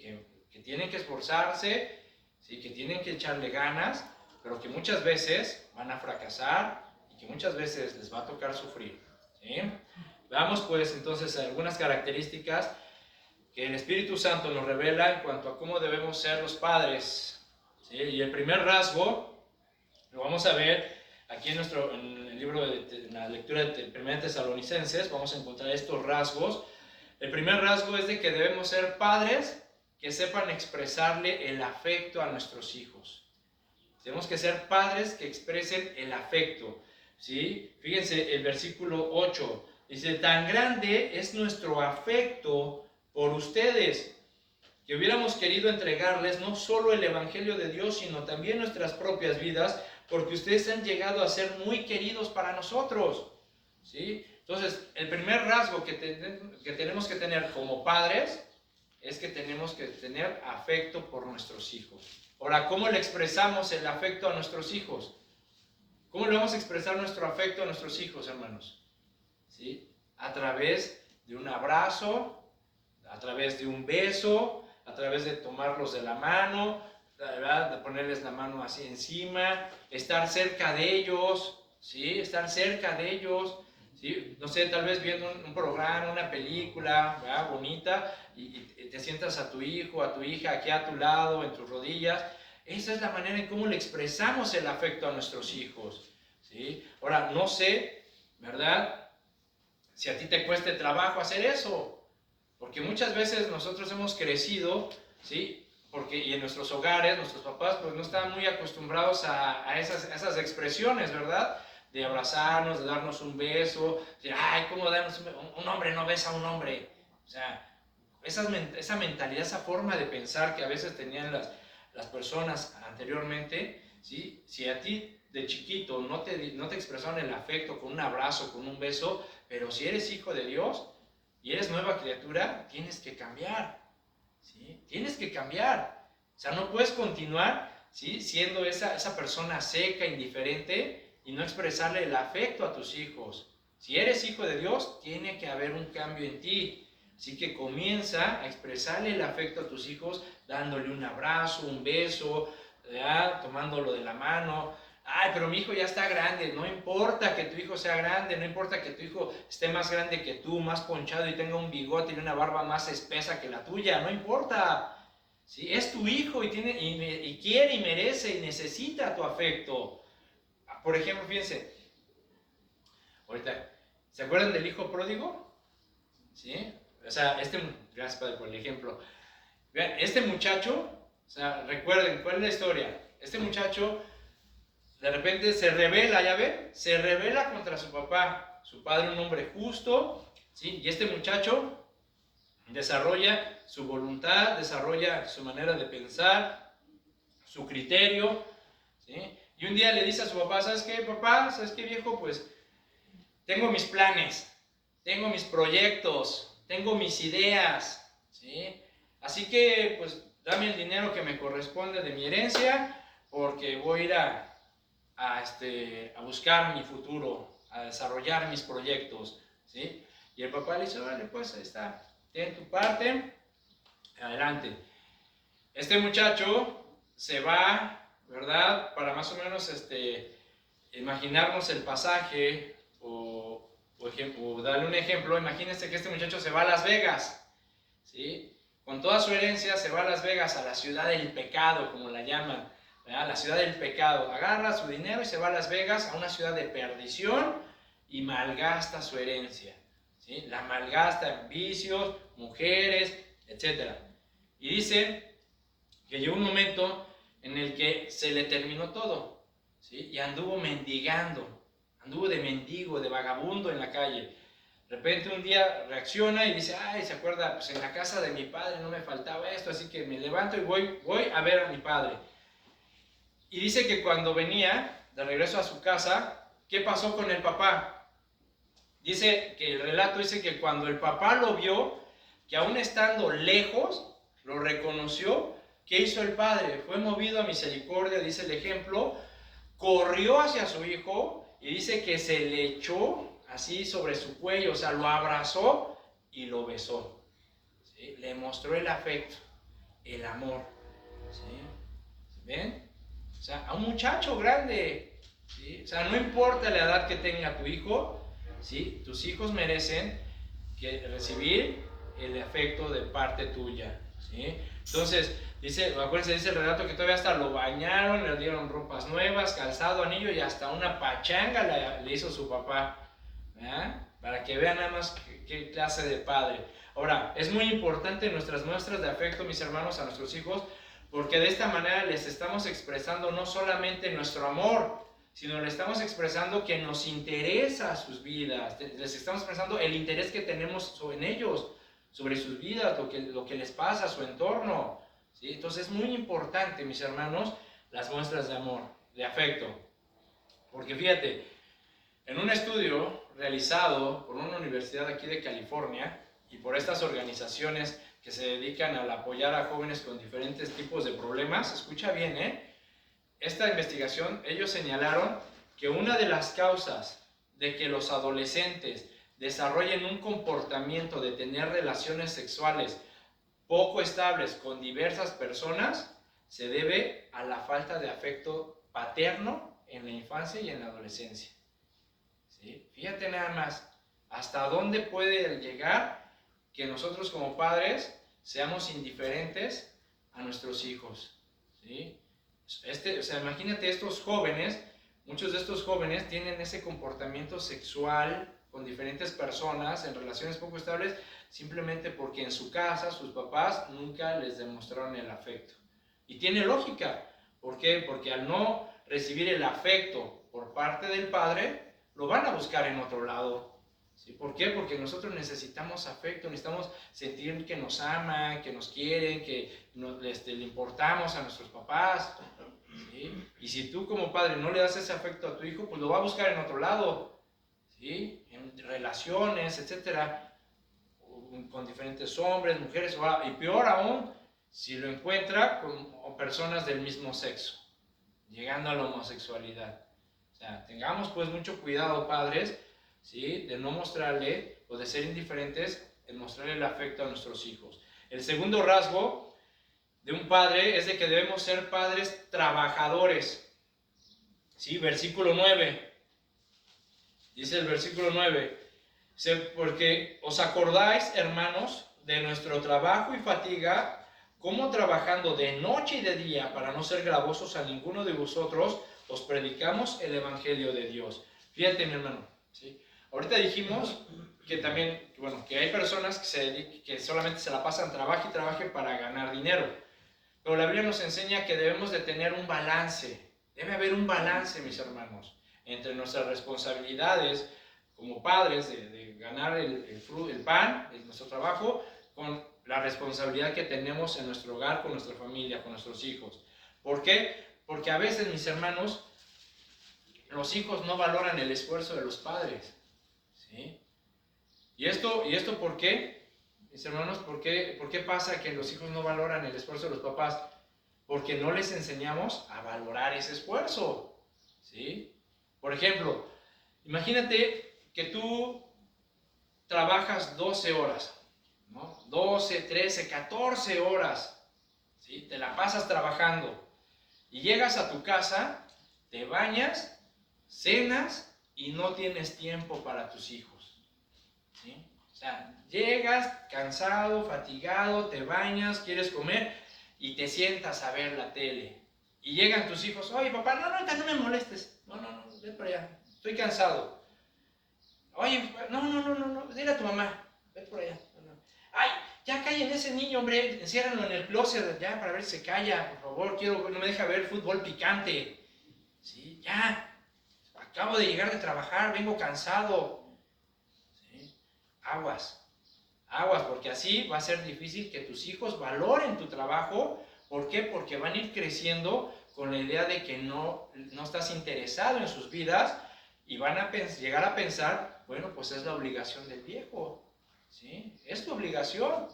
que tienen que esforzarse, ¿sí?, que tienen que echarle ganas, pero que muchas veces van a fracasar y que muchas veces les va a tocar sufrir, ¿sí? Veamos pues entonces algunas características que el Espíritu Santo nos revela en cuanto a cómo debemos ser los padres, ¿sí? Y el primer rasgo lo vamos a ver aquí en el libro en la lectura de 1 Tesalonicenses. Vamos a encontrar estos rasgos. El primer rasgo es de que debemos ser padres que sepan expresarle el afecto a nuestros hijos. Tenemos que ser padres que expresen el afecto, ¿sí? Fíjense el versículo 8, dice, tan grande es nuestro afecto por ustedes, que hubiéramos querido entregarles no solo el Evangelio de Dios, sino también nuestras propias vidas, porque ustedes han llegado a ser muy queridos para nosotros, ¿sí? Entonces, el primer rasgo que tenemos que tener como padres es que tenemos que tener afecto por nuestros hijos. Ahora, ¿cómo le expresamos el afecto a nuestros hijos? ¿Cómo le vamos a expresar nuestro afecto a nuestros hijos, hermanos? ¿Sí? A través de un abrazo, a través de un beso, a través de tomarlos de la mano, ¿verdad? De ponerles la mano así encima, estar cerca de ellos, ¿sí? Estar cerca de ellos, ¿sí? No sé, tal vez viendo un programa, una película, ¿verdad? Bonita, y te sientas a tu hijo, a tu hija aquí a tu lado, en tus rodillas. Esa es la manera en cómo le expresamos el afecto a nuestros hijos, ¿sí? Ahora, no sé, ¿verdad? Si a ti te cueste trabajo hacer eso, porque muchas veces nosotros hemos crecido, ¿sí? Y en nuestros hogares, nuestros papás, pues no estaban muy acostumbrados a esas expresiones, ¿verdad? De abrazarnos, de darnos un beso, de, ay, ¿cómo darnos un hombre no besa a un hombre? O sea, esa mentalidad, esa forma de pensar que a veces tenían las personas anteriormente, ¿sí? Si a ti de chiquito no te expresaron el afecto con un abrazo, con un beso, pero si eres hijo de Dios y eres nueva criatura, tienes que cambiar, ¿sí? Tienes que cambiar. O sea, no puedes continuar, ¿sí? Siendo esa persona seca, indiferente y no expresarle el afecto a tus hijos. Si eres hijo de Dios, tiene que haber un cambio en ti. Así que comienza a expresarle el afecto a tus hijos dándole un abrazo, un beso, ¿verdad? Tomándolo de la mano. Ay, pero mi hijo ya está grande. No importa que tu hijo sea grande, no importa que tu hijo esté más grande que tú, más ponchado y tenga un bigote y una barba más espesa que la tuya. No importa. ¿Sí? Es tu hijo y quiere y merece y necesita tu afecto. Por ejemplo, fíjense, ahorita, ¿se acuerdan del hijo pródigo? ¿Sí? O sea, gracias Padre por el ejemplo. Vean, este muchacho, o sea, recuerden, ¿cuál es la historia? Este muchacho de repente se rebela, ¿ya ven? Se rebela contra su papá. Su padre, un hombre justo, ¿sí? Y este muchacho desarrolla su voluntad, desarrolla su manera de pensar, su criterio, ¿sí? Y un día le dice a su papá, ¿sabes qué, papá? ¿Sabes qué, viejo? Pues tengo mis planes, tengo mis proyectos, tengo mis ideas, ¿sí? Así que, pues, dame el dinero que me corresponde de mi herencia, porque voy a ir a buscar mi futuro, a desarrollar mis proyectos, ¿sí? Y el papá le dice, vale, pues, ahí está, ten tu parte, adelante. Este muchacho se va, ¿verdad? Para más o menos imaginarnos el pasaje o darle un ejemplo. Imagínense que este muchacho se va a Las Vegas, ¿sí? Con toda su herencia se va a Las Vegas, a la ciudad del pecado, como la llaman, ¿verdad? La ciudad del pecado. Agarra su dinero y se va a Las Vegas, a una ciudad de perdición, y malgasta su herencia, ¿sí? La malgasta en vicios, mujeres, etc. Y dice que llegó un momento en el que se le terminó todo, ¿sí? Y anduvo mendigando, anduvo de mendigo, de vagabundo en la calle. De repente un día reacciona y dice, ay, se acuerda, pues en la casa de mi padre no me faltaba esto, así que me levanto y voy a ver a mi padre. Y dice que cuando venía de regreso a su casa, ¿qué pasó con el papá? Dice que el relato dice que cuando el papá lo vio, que aún estando lejos, lo reconoció. ¿Qué hizo el padre? Fue movido a misericordia, dice el ejemplo, corrió hacia su hijo y dice que se le echó así sobre su cuello, o sea, lo abrazó y lo besó, ¿sí? Le mostró el afecto, el amor, ¿sí? ¿Ven? O sea, a un muchacho grande, ¿sí? O sea, no importa la edad que tenga tu hijo, ¿sí? Tus hijos merecen recibir el afecto de parte tuya, ¿sí? Entonces, acuérdense, dice el relato que todavía hasta lo bañaron, le dieron ropas nuevas, calzado, anillo y hasta una pachanga le hizo su papá, ¿verdad? Para que vean nada más qué clase de padre. Ahora, es muy importante nuestras muestras de afecto, mis hermanos, a nuestros hijos, porque de esta manera les estamos expresando no solamente nuestro amor, sino le estamos expresando que nos interesa sus vidas, les estamos expresando el interés que tenemos en ellos, sobre sus vidas, lo que les pasa, su entorno, ¿sí? Entonces es muy importante, mis hermanos, las muestras de amor, de afecto. Porque fíjate, en un estudio realizado por una universidad aquí de California y por estas organizaciones que se dedican al apoyar a jóvenes con diferentes tipos de problemas, escucha bien, esta investigación, ellos señalaron que una de las causas de que los adolescentes desarrollen un comportamiento de tener relaciones sexuales poco estables con diversas personas se debe a la falta de afecto paterno en la infancia y en la adolescencia. ¿Sí? Fíjate nada más, hasta dónde puede llegar que nosotros como padres seamos indiferentes a nuestros hijos. ¿Sí? O sea, imagínate estos jóvenes, muchos de estos jóvenes tienen ese comportamiento sexual con diferentes personas en relaciones poco estables simplemente porque en su casa sus papás nunca les demostraron el afecto. Y tiene lógica. ¿Por qué? Porque al no recibir el afecto por parte del padre, lo van a buscar en otro lado. ¿Sí? ¿Por qué? Porque nosotros necesitamos afecto, necesitamos sentir que nos aman, que nos quieren, que le importamos a nuestros papás. ¿Sí? Y si tú como padre no le das ese afecto a tu hijo, pues lo va a buscar en otro lado. ¿Sí? En relaciones, etcétera, con diferentes hombres, mujeres, y peor aún, si lo encuentra con personas del mismo sexo, llegando a la homosexualidad. O sea, tengamos pues mucho cuidado, padres, ¿sí? De no mostrarle o de ser indiferentes en mostrarle el afecto a nuestros hijos. El segundo rasgo de un padre es de que debemos ser padres trabajadores. ¿Sí? Versículo 9. Dice el versículo 9. Porque os acordáis, hermanos, de nuestro trabajo y fatiga, como trabajando de noche y de día para no ser gravosos a ninguno de vosotros, os predicamos el Evangelio de Dios. Fíjate, mi hermano, ¿sí? Ahorita dijimos que también, bueno, que hay personas que solamente se la pasan trabaje y trabaje para ganar dinero. Pero la Biblia nos enseña que debemos de tener un balance. Debe haber un balance, mis hermanos, entre nuestras responsabilidades como padres de ganar el pan, nuestro trabajo, con la responsabilidad que tenemos en nuestro hogar, con nuestra familia, con nuestros hijos. ¿Por qué? Porque a veces, mis hermanos, los hijos no valoran el esfuerzo de los padres. ¿Sí? ¿Y esto por qué? Mis hermanos, ¿por qué pasa que los hijos no valoran el esfuerzo de los papás? Porque no les enseñamos a valorar ese esfuerzo. ¿Sí? Por ejemplo, imagínate que tú trabajas 12 horas, ¿no? 12, 13, 14 horas, ¿sí? Te la pasas trabajando y llegas a tu casa, te bañas, cenas y no tienes tiempo para tus hijos. ¿Sí? O sea, llegas cansado, fatigado, te bañas, quieres comer y te sientas a ver la tele. Y llegan tus hijos, oye papá, no me molestes, no, ven por allá, estoy cansado. Oye, no, dile a tu mamá, ven por allá. Ay, ya callen ese niño, hombre, enciérranlo en el closet ya para ver si se calla, por favor, no me deja ver fútbol picante. Sí, ya, acabo de llegar de trabajar, vengo cansado. ¿Sí? Aguas, porque así va a ser difícil que tus hijos valoren tu trabajo. ¿Por qué? Porque van a ir creciendo con la idea de que no estás interesado en sus vidas y van a llegar a pensar, bueno, pues es la obligación del viejo, ¿sí? Es tu obligación,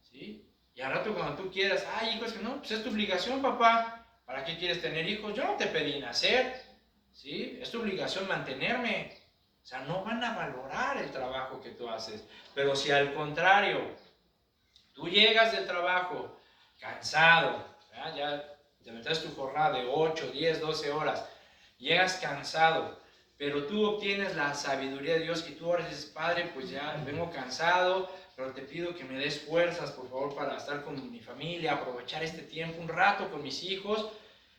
¿sí? Y al rato cuando tú quieras, ay, hijo, es que no, pues es tu obligación, papá. ¿Para qué quieres tener hijos? Yo no te pedí nacer, ¿sí? Es tu obligación mantenerme. O sea, no van a valorar el trabajo que tú haces. Pero si al contrario, tú llegas del trabajo cansado, ¿verdad? Ya te metes tu jornada de 8, 10, 12 horas, llegas cansado, pero tú obtienes la sabiduría de Dios y tú ahora dices, Padre, pues ya vengo cansado, pero te pido que me des fuerzas, por favor, para estar con mi familia, aprovechar este tiempo un rato con mis hijos.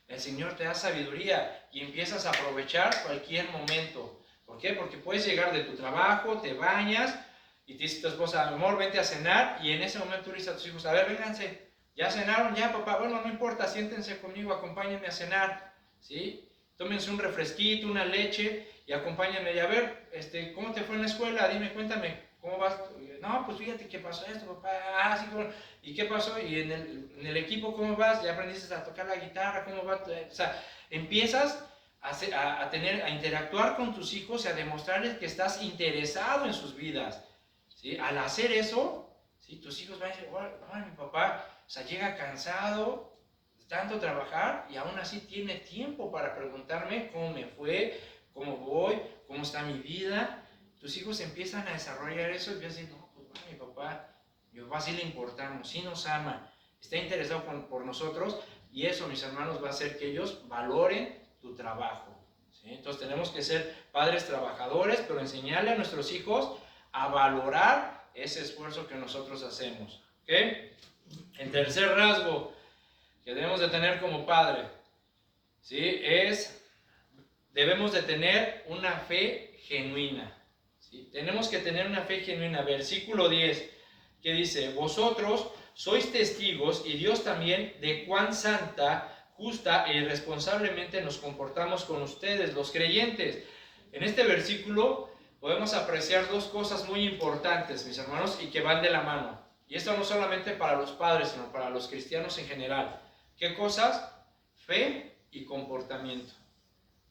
El Señor te da sabiduría y empiezas a aprovechar cualquier momento. ¿Por qué? Porque puedes llegar de tu trabajo, te bañas y te dice tu esposa, amor, vente a cenar, y en ese momento tú le dices a tus hijos, a ver, vénganse, ¿ya cenaron? Ya, papá, bueno, no importa, siéntense conmigo, acompáñenme a cenar, ¿sí? Tómense un refresquito, una leche y acompáñenme. Y a ver, ¿cómo te fue en la escuela? Dime, cuéntame, ¿cómo vas? No, pues fíjate que pasó esto, papá. Ah, sí, bueno. ¿Y qué pasó? ¿Y en el equipo cómo vas? ¿Ya aprendiste a tocar la guitarra? ¿Cómo va? O sea, empiezas a interactuar con tus hijos y a demostrarles que estás interesado en sus vidas, ¿sí? Al hacer eso, ¿sí? ¿Sí? Tus hijos van a decir, mi papá, o sea, llega cansado de tanto trabajar y aún así tiene tiempo para preguntarme cómo me fue, cómo voy, cómo está mi vida. Tus hijos empiezan a desarrollar eso y empiezan a decir, no, pues mi papá sí le importamos, sí nos ama, está interesado por nosotros, y eso, mis hermanos, va a hacer que ellos valoren tu trabajo. ¿Sí? Entonces tenemos que ser padres trabajadores, pero enseñarle a nuestros hijos a valorar ese esfuerzo que nosotros hacemos. ¿Okay? El tercer rasgo que debemos de tener como padre, ¿sí? Debemos de tener una fe genuina. ¿Sí? Tenemos que tener una fe genuina. Versículo 10, que dice, vosotros sois testigos, y Dios también, de cuán santa, justa e irresponsablemente nos comportamos con ustedes, los creyentes. En este versículo podemos apreciar dos cosas muy importantes, mis hermanos, y que van de la mano. Y esto no solamente para los padres, sino para los cristianos en general. ¿Qué cosas? Fe y comportamiento.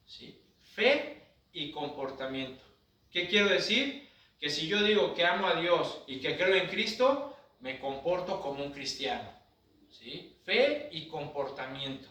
¿Sí? Fe y comportamiento. ¿Qué quiero decir? Que si yo digo que amo a Dios y que creo en Cristo, me comporto como un cristiano. ¿Sí? Fe y comportamiento.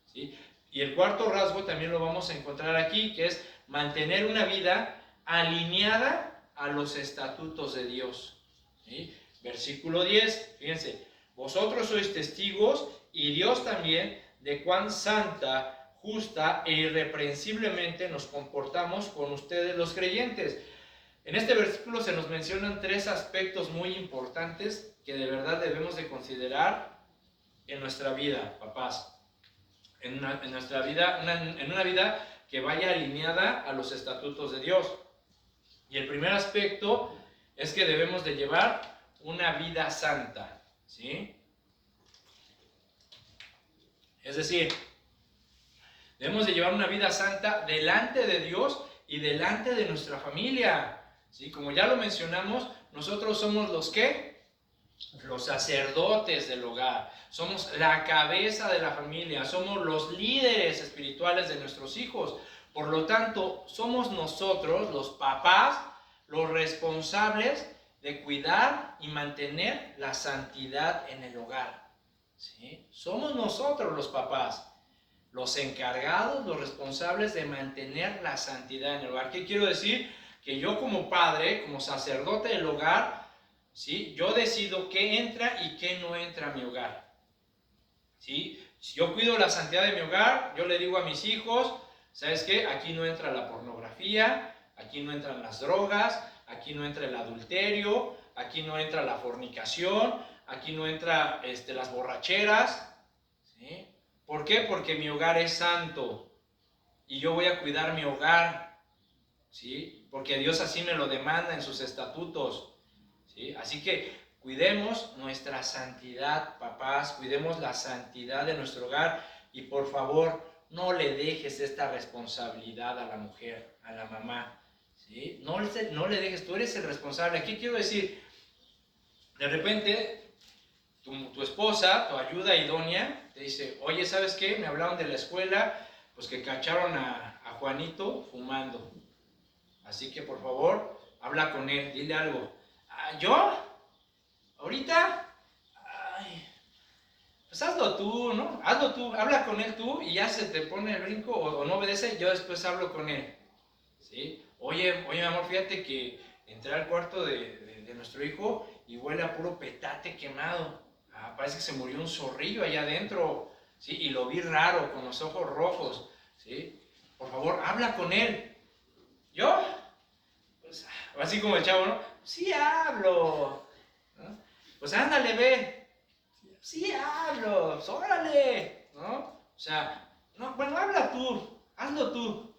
¿Sí? Y el cuarto rasgo también lo vamos a encontrar aquí, que es mantener una vida alineada a los estatutos de Dios. ¿Sí? Versículo 10, fíjense, vosotros sois testigos, y Dios también, de cuán santa, justa e irreprensiblemente nos comportamos con ustedes los creyentes. En este versículo se nos mencionan tres aspectos muy importantes que de verdad debemos de considerar en nuestra vida, papás. En nuestra vida, en una vida que vaya alineada a los estatutos de Dios. Y el primer aspecto es que debemos de llevar una vida santa, ¿sí? Es decir, debemos de llevar una vida santa delante de Dios y delante de nuestra familia, ¿sí? Como ya lo mencionamos, nosotros somos los ¿qué? Los sacerdotes del hogar, somos la cabeza de la familia, somos los líderes espirituales de nuestros hijos. Por lo tanto, somos nosotros, los papás, los responsables de cuidar y mantener la santidad en el hogar. ¿Sí? Somos nosotros los papás, los encargados, los responsables de mantener la santidad en el hogar. ¿Qué quiero decir? Que yo como padre, como sacerdote del hogar, ¿sí? Yo decido qué entra y qué no entra a mi hogar. ¿Sí? Si yo cuido la santidad de mi hogar, yo le digo a mis hijos, ¿sabes qué? Aquí no entra la pornografía, aquí no entran las drogas, aquí no entra el adulterio, aquí no entra la fornicación, aquí no entra las borracheras. ¿Sí? ¿Por qué? Porque mi hogar es santo y yo voy a cuidar mi hogar, ¿sí? Porque Dios así me lo demanda en sus estatutos, ¿sí? Así que cuidemos nuestra santidad, papás, cuidemos la santidad de nuestro hogar, y por favor, no le dejes esta responsabilidad a la mujer, a la mamá, ¿sí? No le dejes, tú eres el responsable. Aquí quiero decir, de repente, tu esposa, tu ayuda idónea, te dice, oye, ¿sabes qué? Me hablaron de la escuela, pues que cacharon a Juanito fumando. Así que por favor, habla con él, dile algo. ¿Yo? ¿Ahorita? Ay, pues hazlo tú, ¿no? Hazlo tú, habla con él tú, y ya se te pone el brinco o no obedece, yo después hablo con él. ¿Sí? Oye, mi amor, fíjate que entré al cuarto de nuestro hijo y huele a puro petate quemado. Parece que se murió un zorrillo allá adentro, ¿sí? Y lo vi raro, con los ojos rojos, ¿sí? Por favor, habla con él. ¿Yo? Pues, así como el chavo, ¿no? Sí hablo, ¿no? Pues ándale, ve. Sí hablo, pues, órale, ¿no? O sea, no, bueno, habla tú, hazlo tú.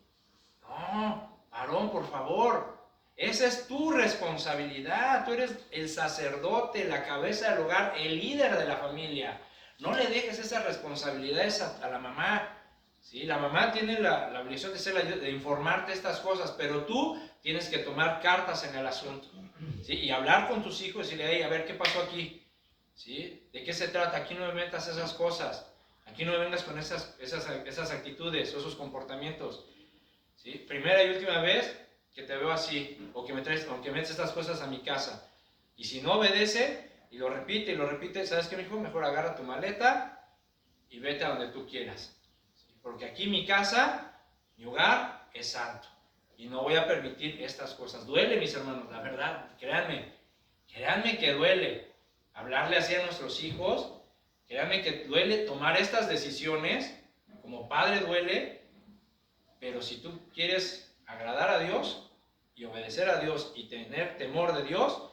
No, varón, por favor, esa es tu responsabilidad. Tú eres el sacerdote, la cabeza del hogar, el líder de la familia. No le dejes esas responsabilidades a la mamá. ¿Sí? La mamá tiene la obligación de informarte estas cosas, pero tú tienes que tomar cartas en el asunto, ¿sí? Y hablar con tus hijos y decirle, a ver, ¿qué pasó aquí? ¿Sí? ¿De qué se trata? Aquí no me metas esas cosas. Aquí no me vengas con esas actitudes, esos comportamientos. ¿Sí? Primera y última vez que te veo así, o que metes estas cosas a mi casa. Y si no obedece, y lo repite, ¿sabes qué, mijo? Mejor agarra tu maleta y vete a donde tú quieras. Porque aquí mi casa, mi hogar es santo. Y no voy a permitir estas cosas. Duele, mis hermanos, la verdad, créanme que duele hablarle así a nuestros hijos, créanme que duele tomar estas decisiones, como padre duele, pero si tú quieres agradar a Dios y obedecer a Dios y tener temor de Dios,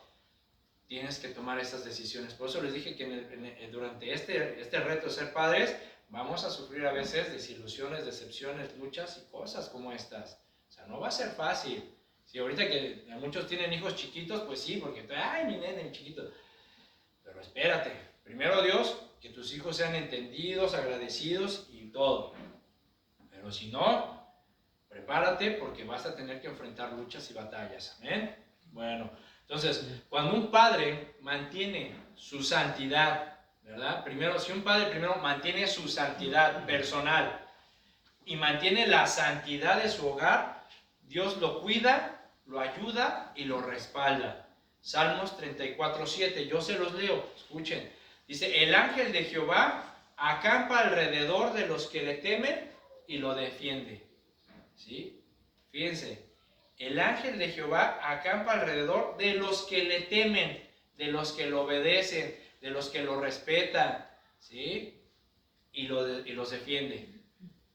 tienes que tomar estas decisiones. Por eso les dije que durante este reto de ser padres, vamos a sufrir a veces desilusiones, decepciones, luchas y cosas como estas. O sea, no va a ser fácil. Si ahorita que muchos tienen hijos chiquitos, pues sí, porque, ay, mi nene, mi chiquito. Pero espérate, primero Dios, que tus hijos sean entendidos, agradecidos y todo. Pero si no, prepárate porque vas a tener que enfrentar luchas y batallas. ¿Amén? Bueno, entonces, cuando un padre mantiene su santidad, ¿verdad? Si un padre primero mantiene su santidad personal y mantiene la santidad de su hogar, Dios lo cuida, lo ayuda y lo respalda. Salmos 34:7, yo se los leo, escuchen. Dice, el ángel de Jehová acampa alrededor de los que le temen y lo defiende. ¿Sí? Fíjense, el ángel de Jehová acampa alrededor de los que le temen, de los que lo obedecen, de los que lo respetan, ¿sí? Y los defiende.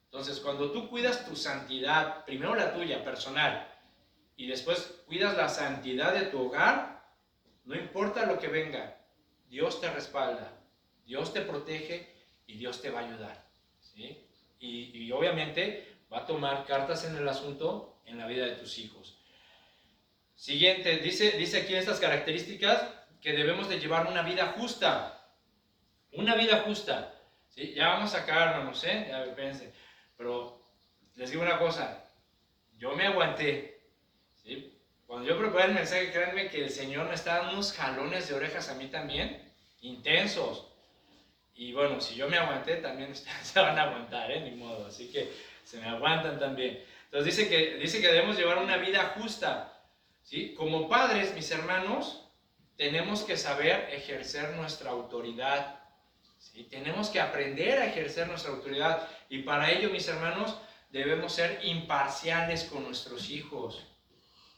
Entonces, cuando tú cuidas tu santidad, primero la tuya, personal, y después cuidas la santidad de tu hogar, no importa lo que venga, Dios te respalda, Dios te protege y Dios te va a ayudar, ¿sí? Y obviamente va a tomar cartas en el asunto en la vida de tus hijos. Siguiente, dice aquí estas características que debemos de llevar una vida justa. Una vida justa. ¿Sí? Ya vamos a acabar, hermanos, ya espérense. Pero les digo una cosa, yo me aguanté. ¿Sí? Cuando yo preparé el mensaje, créanme que el Señor me está dando unos jalones de orejas a mí también, intensos. Y bueno, si yo me aguanté, también ustedes se van a aguantar, ni modo. Así que se me aguantan también. Entonces dice que debemos llevar una vida justa. ¿Sí? Como padres, mis hermanos, tenemos que saber ejercer nuestra autoridad. ¿Sí? Tenemos que aprender a ejercer nuestra autoridad. Y para ello, mis hermanos, debemos ser imparciales con nuestros hijos.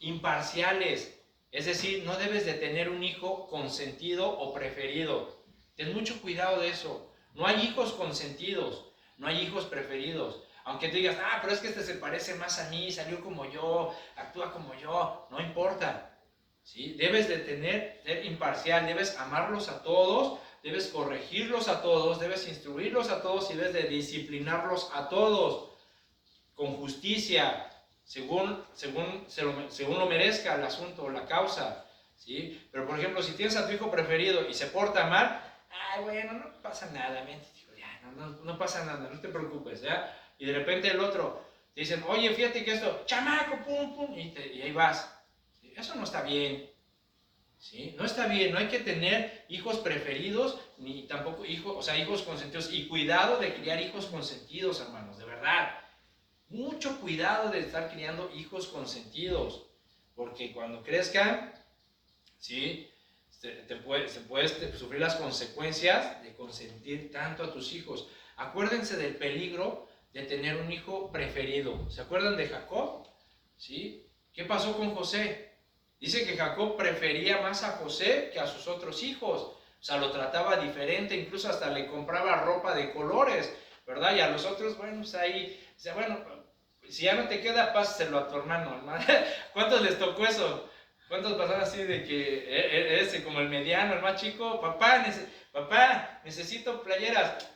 Imparciales. Es decir, no debes de tener un hijo consentido o preferido. Ten mucho cuidado de eso. No hay hijos consentidos, no hay hijos preferidos. Aunque tú digas, pero es que este se parece más a mí, salió como yo, actúa como yo, no importa. ¿Sí? Debes de ser imparcial, debes amarlos a todos, debes corregirlos a todos, debes instruirlos a todos y debes de disciplinarlos a todos con justicia, según lo merezca el asunto o la causa. ¿Sí? Pero por ejemplo, si tienes a tu hijo preferido y se porta mal, bueno, no pasa nada, no pasa nada, no te preocupes, ¿ya? Y de repente el otro te dicen, oye, fíjate que esto, chamaco, pum, pum, y ahí vas. Eso no está bien, ¿sí? No está bien, no hay que tener hijos preferidos, ni tampoco hijos consentidos. Y cuidado de criar hijos consentidos, hermanos, de verdad. Mucho cuidado de estar criando hijos consentidos, porque cuando crezcan, ¿sí? Se puede sufrir las consecuencias de consentir tanto a tus hijos. Acuérdense del peligro de tener un hijo preferido. ¿Se acuerdan de Jacob? ¿Sí? ¿Qué pasó con José? Dice que Jacob prefería más a José que a sus otros hijos. O sea, lo trataba diferente, incluso hasta le compraba ropa de colores, ¿verdad? Y a los otros, bueno, pues ahí, dice, bueno, si ya no te queda, pásaselo a tu hermano. ¿Cuántos les tocó eso? ¿Cuántos pasaron así de que ese como el mediano, el más chico? Papá, necesito playeras.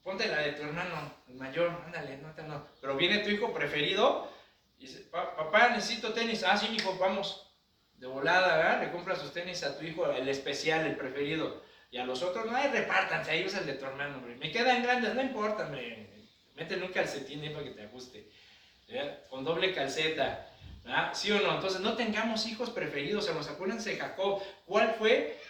Ponte la de tu hermano, el mayor, ándale, no. Pero viene tu hijo preferido y dice, papá, necesito tenis. Sí, hijo, vamos. De volada, ¿verdad? Le compras sus tenis a tu hijo, el especial, el preferido. Y a los otros, no, repártanse, ahí usa el de tu hermano, hombre. Me quedan grandes, no importa, hombre. Métele un calcetín ahí para que te ajuste. ¿Verdad? Con doble calceta. ¿Verdad? ¿Sí o no? Entonces, no tengamos hijos preferidos, hermanos. Acuérdense de Jacob. ¿Cuál fue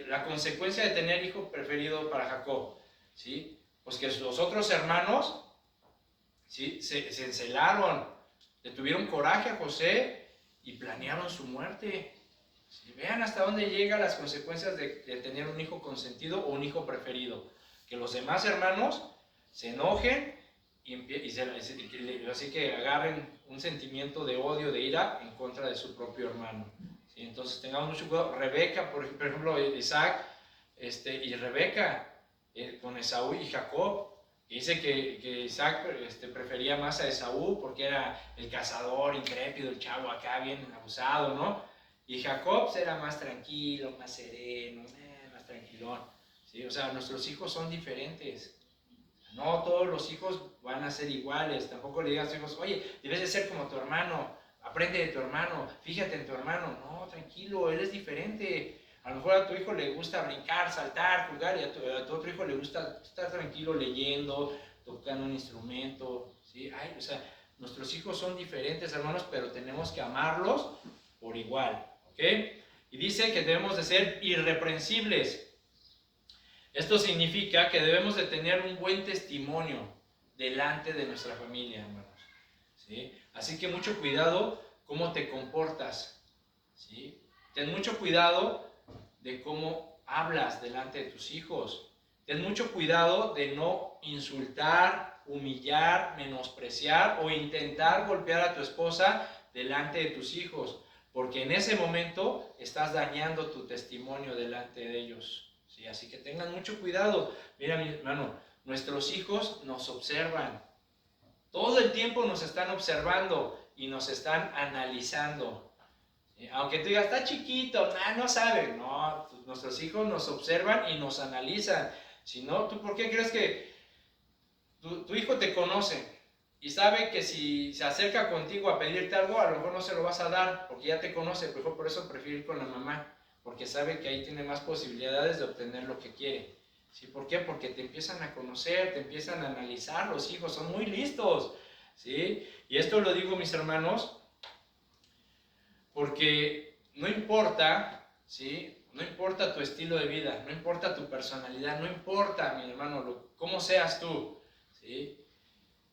la consecuencia de tener hijo preferido para Jacob? ¿Sí? Pues que los otros hermanos, ¿sí? se encelaron, le tuvieron coraje a José y planearon su muerte. ¿Sí? Vean hasta dónde llegan las consecuencias de tener un hijo consentido o un hijo preferido. Que los demás hermanos se enojen así que agarren un sentimiento de odio, de ira en contra de su propio hermano. ¿Sí? Entonces tengamos mucho cuidado. Rebeca, por ejemplo, Isaac y Rebeca con Esaú y Jacob. Dice que Isaac prefería más a Esaú porque era el cazador intrépido, el chavo acá bien abusado, ¿no? Y Jacob era más tranquilo, más sereno, más tranquilón. ¿Sí? O sea, nuestros hijos son diferentes. No todos los hijos van a ser iguales. Tampoco le digas a tus hijos, oye, debes de ser como tu hermano, aprende de tu hermano, fíjate en tu hermano. No, tranquilo, él es diferente. A lo mejor a tu hijo le gusta brincar, saltar, jugar, y a tu otro hijo le gusta estar tranquilo leyendo, tocando un instrumento. ¿Sí? O sea, nuestros hijos son diferentes, hermanos, pero tenemos que amarlos por igual. ¿Ok? Y dice que debemos de ser irreprensibles. Esto significa que debemos de tener un buen testimonio delante de nuestra familia, hermanos. ¿Sí? Así que mucho cuidado cómo te comportas. ¿Sí? Ten mucho cuidado de cómo hablas delante de tus hijos. Ten mucho cuidado de no insultar, humillar, menospreciar o intentar golpear a tu esposa delante de tus hijos, porque en ese momento estás dañando tu testimonio delante de ellos. ¿Sí? Así que tengan mucho cuidado. Mira, mi hermano, nuestros hijos nos observan. Todo el tiempo nos están observando y nos están analizando. Aunque tú digas, está chiquito, no sabe. No, nuestros hijos nos observan y nos analizan. Si no, ¿tú por qué crees que tu hijo te conoce y sabe que si se acerca contigo a pedirte algo, a lo mejor no se lo vas a dar porque ya te conoce? Por eso prefiere ir con la mamá, porque sabe que ahí tiene más posibilidades de obtener lo que quiere. ¿Sí? ¿Por qué? Porque te empiezan a conocer, te empiezan a analizar. Los hijos son muy listos. ¿Sí? Y esto lo digo, mis hermanos, porque no importa, ¿sí? No importa tu estilo de vida, no importa tu personalidad, no importa, mi hermano, cómo seas tú, ¿sí?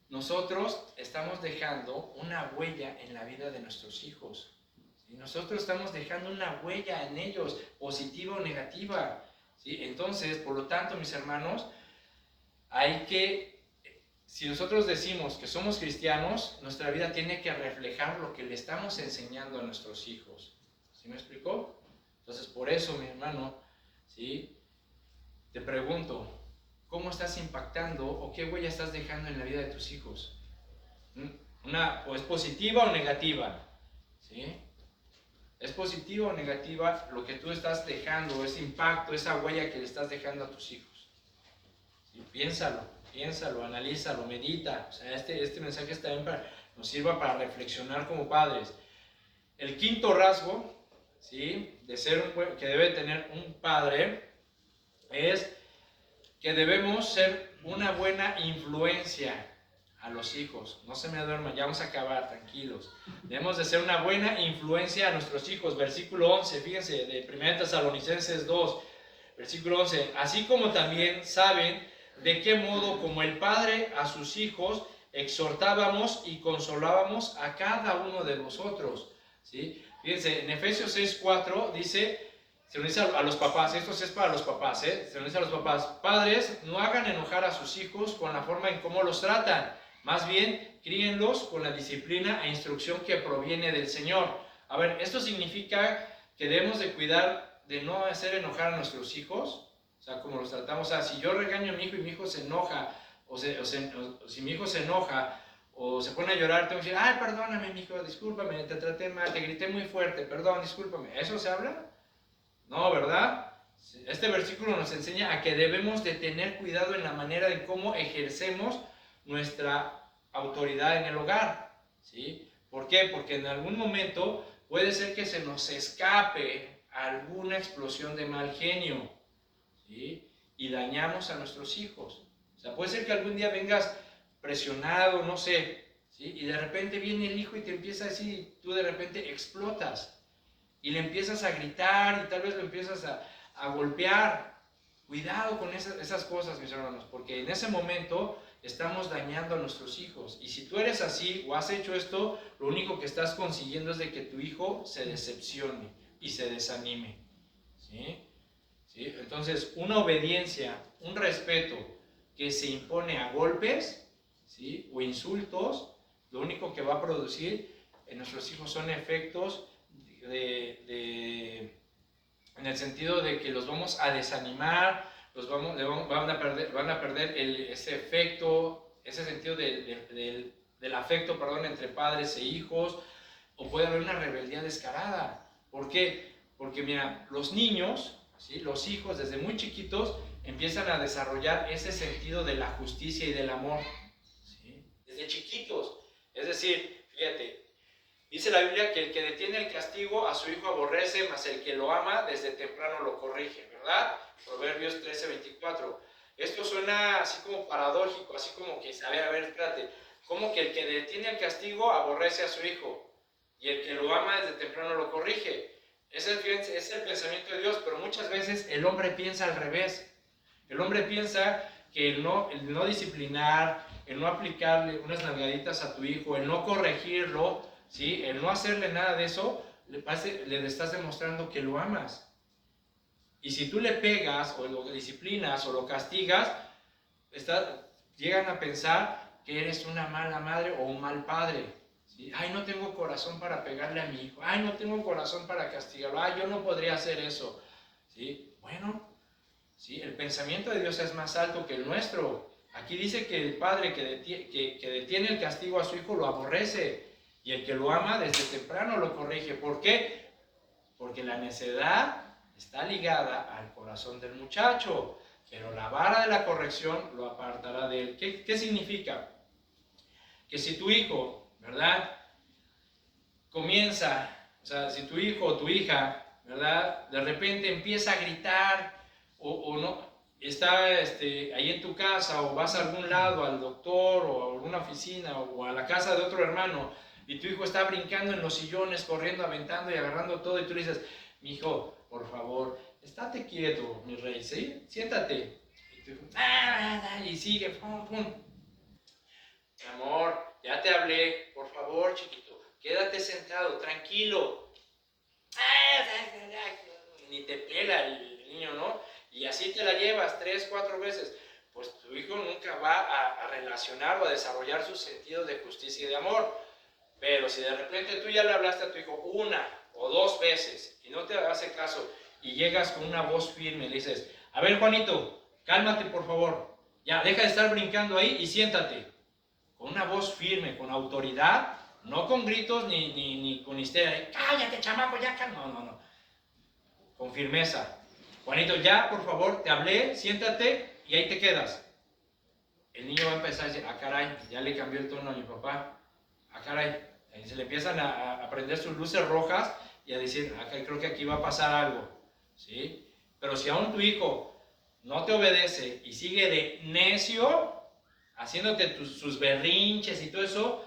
Nosotros estamos dejando una huella en la vida de nuestros hijos. ¿Sí? Nosotros estamos dejando una huella en ellos, positiva o negativa. ¿Sí? Entonces, por lo tanto, mis hermanos, si nosotros decimos que somos cristianos, nuestra vida tiene que reflejar lo que le estamos enseñando a nuestros hijos. ¿Sí me explicó? Entonces, por eso, mi hermano, ¿sí? Te pregunto, ¿cómo estás impactando o qué huella estás dejando en la vida de tus hijos? ¿O es positiva o negativa? ¿Sí? ¿Es positiva o negativa lo que tú estás dejando, ese impacto, esa huella que le estás dejando a tus hijos? ¿Sí? Piénsalo, analízalo, medita. O sea, este mensaje también nos sirva para reflexionar como padres. El quinto rasgo, ¿sí? Que debe tener un padre es que debemos ser una buena influencia a los hijos. No se me duerman, ya vamos a acabar, tranquilos. Debemos de ser una buena influencia a nuestros hijos. Versículo 11, fíjense, de 1 Tesalonicenses 2, versículo 11. Así como también saben de qué modo como el Padre a sus hijos exhortábamos y consolábamos a cada uno de vosotros. ¿Sí? Fíjense, en Efesios 6:4 dice, se lo dice a los papás, esto es para los papás, se lo dice a los papás: padres, no hagan enojar a sus hijos con la forma en cómo los tratan, más bien críenlos con la disciplina e instrucción que proviene del Señor. A ver, esto significa que debemos de cuidar de no hacer enojar a nuestros hijos. O sea, como los tratamos. O sea, si yo regaño a mi hijo y mi hijo se enoja, o si mi hijo se enoja o se pone a llorar, tengo que decir: ay, perdóname, mi hijo, discúlpame, te traté mal, te grité muy fuerte, perdón, discúlpame. ¿Eso se habla? No, ¿verdad? Este versículo nos enseña a que debemos de tener cuidado en la manera en cómo ejercemos nuestra autoridad en el hogar. ¿Sí? ¿Por qué? Porque en algún momento puede ser que se nos escape alguna explosión de mal genio, ¿sí? Y dañamos a nuestros hijos. O sea, puede ser que algún día vengas presionado, no sé, ¿sí? Y de repente viene el hijo y te empieza a decir, y tú de repente explotas y le empiezas a gritar y tal vez lo empiezas a golpear. Cuidado con esas cosas, mis hermanos, porque en ese momento estamos dañando a nuestros hijos. Y si tú eres así o has hecho esto, lo único que estás consiguiendo es de que tu hijo se decepcione, y se desanime. ¿Sí? ¿Sí? Entonces, una obediencia, un respeto que se impone a golpes, ¿sí?, o insultos, lo único que va a producir en nuestros hijos son efectos en el sentido de que los vamos a desanimar, van a perder ese efecto, ese sentido del afecto, perdón, entre padres e hijos, o puede haber una rebeldía descarada. ¿Por qué? Porque mira, los niños, ¿sí?, los hijos desde muy chiquitos empiezan a desarrollar ese sentido de la justicia y del amor, ¿sí?, desde chiquitos. Es decir, fíjate, dice la Biblia que el que detiene el castigo a su hijo aborrece, mas el que lo ama desde temprano lo corrige, ¿verdad? Proverbios 13:24. Esto suena así como paradójico, así como que, a ver, espérate, como que el que detiene el castigo aborrece a su hijo y el que lo ama desde temprano lo corrige. Es el pensamiento de Dios, pero muchas veces el hombre piensa al revés. El hombre piensa que el no disciplinar, el no aplicarle unas nalgaditas a tu hijo, el no corregirlo, ¿sí?, el no hacerle nada de eso, le estás demostrando que lo amas. Y si tú le pegas, o lo disciplinas, o lo castigas, llegan a pensar que eres una mala madre o un mal padre. ¿Sí? Ay, no tengo corazón para pegarle a mi hijo. Ay, no tengo corazón para castigarlo. Ay, yo no podría hacer eso. ¿Sí? Bueno, ¿sí?, el pensamiento de Dios es más alto que el nuestro. Aquí dice que el padre que detiene el castigo a su hijo lo aborrece, y el que lo ama desde temprano lo corrige. ¿Por qué? Porque la necedad está ligada al corazón del muchacho, pero la vara de la corrección lo apartará de él. ¿Qué significa? Que si tu hijo, ¿verdad?, comienza, o sea, si tu hijo o tu hija, ¿verdad?, de repente empieza a gritar, o no, está ahí en tu casa, o vas a algún lado, al doctor, o a alguna oficina, o a la casa de otro hermano, y tu hijo está brincando en los sillones, corriendo, aventando y agarrando todo, y tú le dices, mi hijo, por favor, estate quieto, mi rey, ¿sí? Siéntate. Y tu hijo, y sigue, pum, pum. Mi amor, ya te hablé, por favor, chiquito, quédate sentado, tranquilo. Ni te pela el niño, ¿no? Y así te la llevas 3, 4 veces. Pues tu hijo nunca va a relacionar o a desarrollar su sentido de justicia y de amor. Pero si de repente tú ya le hablaste a tu hijo 1 o 2 veces y no te hace caso, y llegas con una voz firme y le dices, a ver, Juanito, cálmate por favor, ya, deja de estar brincando ahí y siéntate. Con una voz firme, con autoridad, no con gritos ni con histeria. Cállate, chamaco, ya, no. Con firmeza. Juanito, ya, por favor, te hablé, siéntate y ahí te quedas. El niño va a empezar a decir, caray, ya le cambió el tono a mi papá. Caray, se le empiezan a prender sus luces rojas y a decir, creo que aquí va a pasar algo. ¿Sí? Pero si aún tu hijo no te obedece y sigue de necio, haciéndote sus berrinches y todo eso,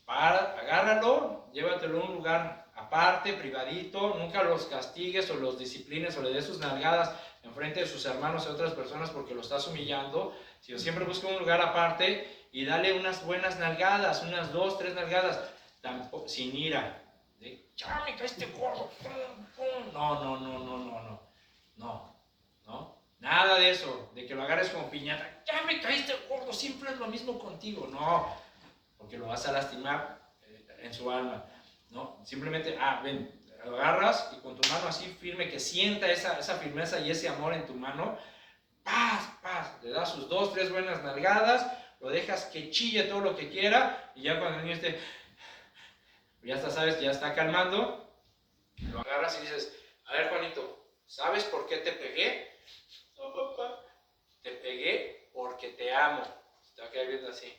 agárralo, llévatelo a un lugar aparte, privadito, nunca los castigues o los disciplines o le des sus nalgadas en frente de sus hermanos y otras personas porque lo estás humillando. Si siempre busca un lugar aparte y dale unas buenas nalgadas, unas 2, 3 nalgadas, sin ira. ¡Chame, que este gordo! No. Nada de eso, de que lo agarres como piñata. Ya me caíste gordo, siempre es lo mismo contigo. No, porque lo vas a lastimar en su alma. No, simplemente, ven, lo agarras y con tu mano así firme, que sienta esa firmeza y ese amor en tu mano. Paz, le das sus 2, 3 buenas nalgadas, lo dejas que chille todo lo que quiera, y ya cuando el niño ya está, sabes, ya está calmando, lo agarras y dices, a ver, Juanito, ¿sabes por qué te pegué? No, papá, te pegué porque te amo. Se te va a quedar viendo así.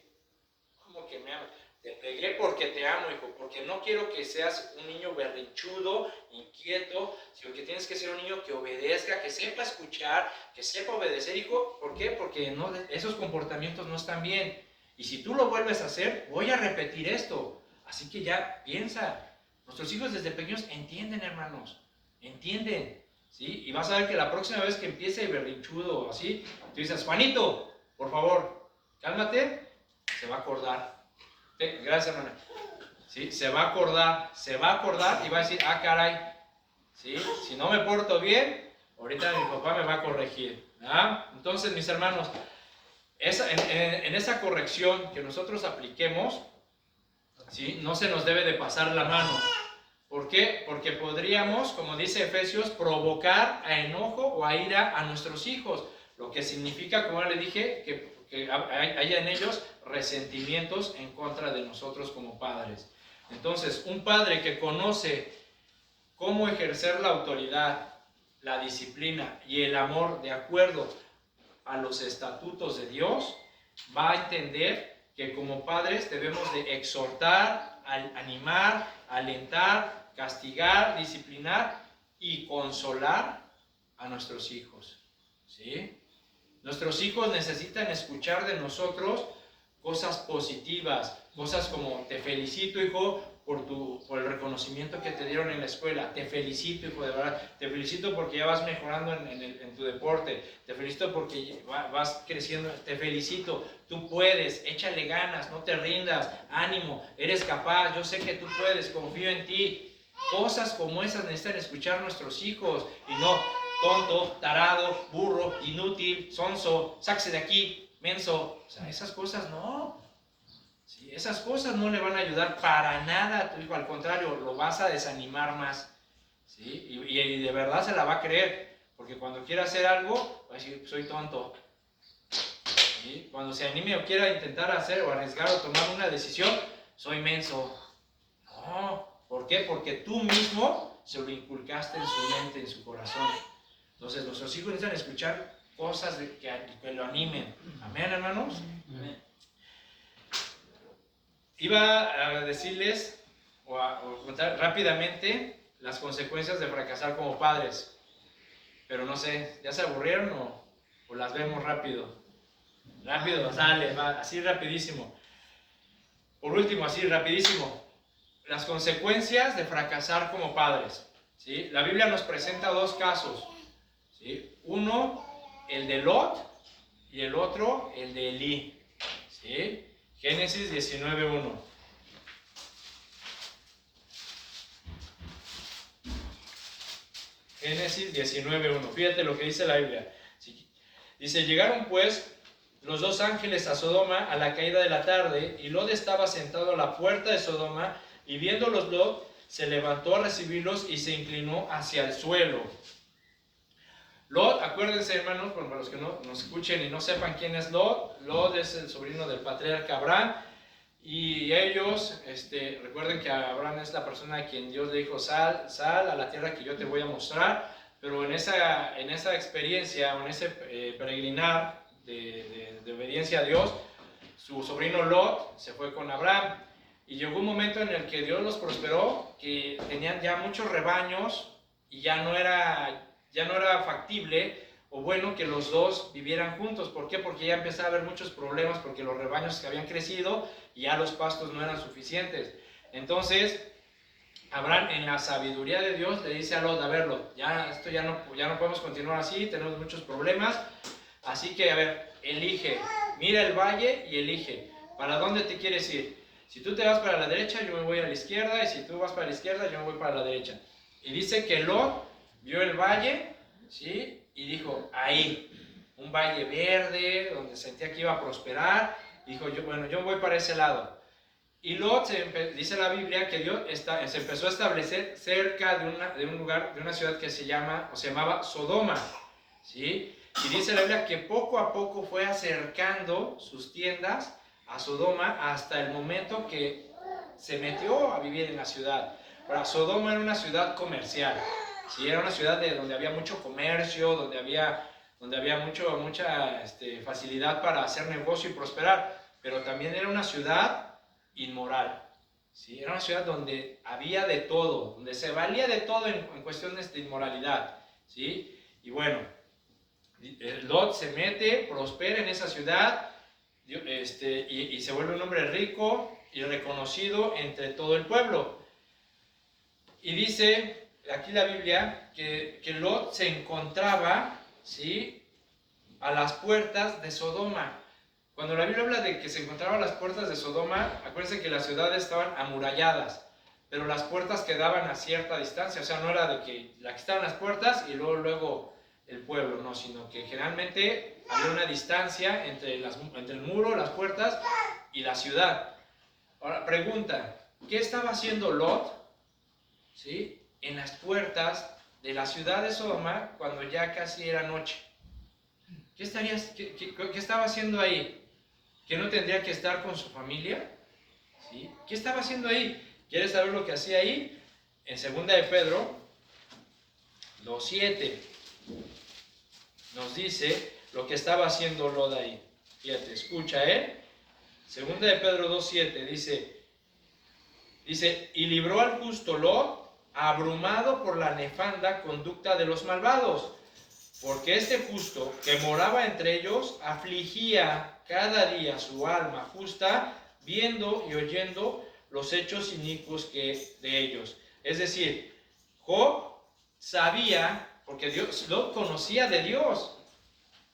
¿Cómo que me amas? Te pegué porque te amo, hijo, porque no quiero que seas un niño berrinchudo, inquieto, sino que tienes que ser un niño que obedezca, que sepa escuchar, que sepa obedecer, hijo. ¿Por qué? Porque esos comportamientos no están bien. Y si tú lo vuelves a hacer, voy a repetir esto. Así que ya piensa. Nuestros hijos desde pequeños entienden, hermanos. Entienden. ¿Sí? Y vas a ver que la próxima vez que empiece berrinchudo o así, tú dices, Juanito, por favor, cálmate, se va a acordar. Gracias, hermana. ¿Sí? Se va a acordar y va a decir, caray, ¿sí? Si no me porto bien, ahorita mi papá me va a corregir. ¿Ah? Entonces, mis hermanos, en esa corrección que nosotros apliquemos, ¿sí? No se nos debe de pasar la mano. ¿Por qué? Porque podríamos, como dice Efesios, provocar a enojo o a ira a nuestros hijos, lo que significa, como le dije, que haya en ellos resentimientos en contra de nosotros como padres. Entonces, un padre que conoce cómo ejercer la autoridad, la disciplina y el amor de acuerdo a los estatutos de Dios, va a entender que como padres debemos de exhortar, animar, alentar, castigar, disciplinar y consolar a nuestros hijos, ¿sí? Nuestros hijos necesitan escuchar de nosotros cosas positivas, cosas como: te felicito, hijo, por el reconocimiento que te dieron en la escuela. Te felicito, hijo, de verdad. Te felicito porque ya vas mejorando en tu deporte. Te felicito porque vas creciendo. Te felicito. Tú puedes. Échale ganas. No te rindas. Ánimo. Eres capaz. Yo sé que tú puedes. Confío en ti. Cosas como esas necesitan escuchar nuestros hijos. Y no: tonto, tarado, burro, inútil, sonso, sáquese de aquí, menso. O sea, esas cosas no. Sí, esas cosas no le van a ayudar para nada a tu hijo, al contrario, lo vas a desanimar más. ¿Sí? Y de verdad se la va a creer, porque cuando quiera hacer algo, va a decir: soy tonto. ¿Sí? Cuando se anime o quiera intentar hacer o arriesgar o tomar una decisión, soy menso. No, ¿por qué? Porque tú mismo se lo inculcaste en su mente, en su corazón. Entonces, nuestros hijos necesitan escuchar cosas que lo animen. ¿Amén, hermanos? Amén. Iba a decirles o contar rápidamente las consecuencias de fracasar como padres, pero no sé, ¿ya se aburrieron o las vemos rápido? Rápido, sale, va, así rapidísimo. Por último, así rapidísimo, las consecuencias de fracasar como padres, ¿sí? La Biblia nos presenta dos casos, ¿sí? Uno, el de Lot, y el otro, el de Elí, ¿sí? Génesis 19:1. Génesis 19:1. Fíjate lo que dice la Biblia. Dice: llegaron pues los dos ángeles a Sodoma a la caída de la tarde, y Lot estaba sentado a la puerta de Sodoma, y viéndolos Lot se levantó a recibirlos y se inclinó hacia el suelo. Lot, acuérdense, hermanos, para los que no nos escuchen y no sepan quién es Lot, Lot es el sobrino del patriarca Abraham, y ellos, recuerden que Abraham es la persona a quien Dios le dijo: sal a la tierra que yo te voy a mostrar, pero en esa experiencia, en ese peregrinar de obediencia a Dios, su sobrino Lot se fue con Abraham, y llegó un momento en el que Dios los prosperó, que tenían ya muchos rebaños, y ya no era factible o bueno que los dos vivieran juntos. ¿Por qué? Porque ya empezaba a haber muchos problemas, porque los rebaños que habían crecido y ya los pastos no eran suficientes. Entonces, Abraham, en la sabiduría de Dios, le dice a Lot: a ver, Lot, ya no podemos continuar así, tenemos muchos problemas, así que, a ver, elige, mira el valle y elige, ¿para dónde te quieres ir? Si tú te vas para la derecha, yo me voy a la izquierda, y si tú vas para la izquierda, yo me voy para la derecha. Y dice que Lot vio el valle, ¿sí? Y dijo: ahí, un valle verde, donde sentía que iba a prosperar. Dijo: yo voy para ese lado. Y Lot, dice la Biblia, que Dios se empezó a establecer cerca de un lugar, de una ciudad que se llamaba Sodoma, ¿sí? Y dice la Biblia que poco a poco fue acercando sus tiendas a Sodoma hasta el momento que se metió a vivir en la ciudad. Ahora, Sodoma era una ciudad comercial, ¿sí? Era una ciudad donde había mucho comercio, donde había mucha facilidad para hacer negocio y prosperar, pero también era una ciudad inmoral, ¿sí? Era una ciudad donde había de todo, donde se valía de todo en cuestiones de inmoralidad, ¿sí? Y bueno, Lot se mete, prospera en esa ciudad, y se vuelve un hombre rico y reconocido entre todo el pueblo. Y dice aquí la Biblia que Lot se encontraba, ¿sí?, a las puertas de Sodoma. Cuando la Biblia habla de que se encontraba a las puertas de Sodoma, acuérdense que las ciudades estaban amuralladas, pero las puertas quedaban a cierta distancia, o sea, no era de que aquí estaban las puertas y luego el pueblo, no, sino que generalmente había una distancia entre el muro, las puertas y la ciudad. Ahora, pregunta, ¿qué estaba haciendo Lot, ¿sí?, en las puertas de la ciudad de Sodoma cuando ya casi era noche? ¿Qué estaba haciendo ahí? ¿Que no tendría que estar con su familia? ¿Sí? ¿Qué estaba haciendo ahí? ¿Quieres saber lo que hacía ahí? En 2 de Pedro 2:7 nos dice lo que estaba haciendo Lot ahí. Fíjate, escucha, 2 de Pedro 2:7 dice, y libró al justo Lot, abrumado por la nefanda conducta de los malvados, porque este justo que moraba entre ellos afligía cada día su alma justa, viendo y oyendo los hechos inicuos de ellos. Es decir, Job sabía, porque Lot conocía de Dios,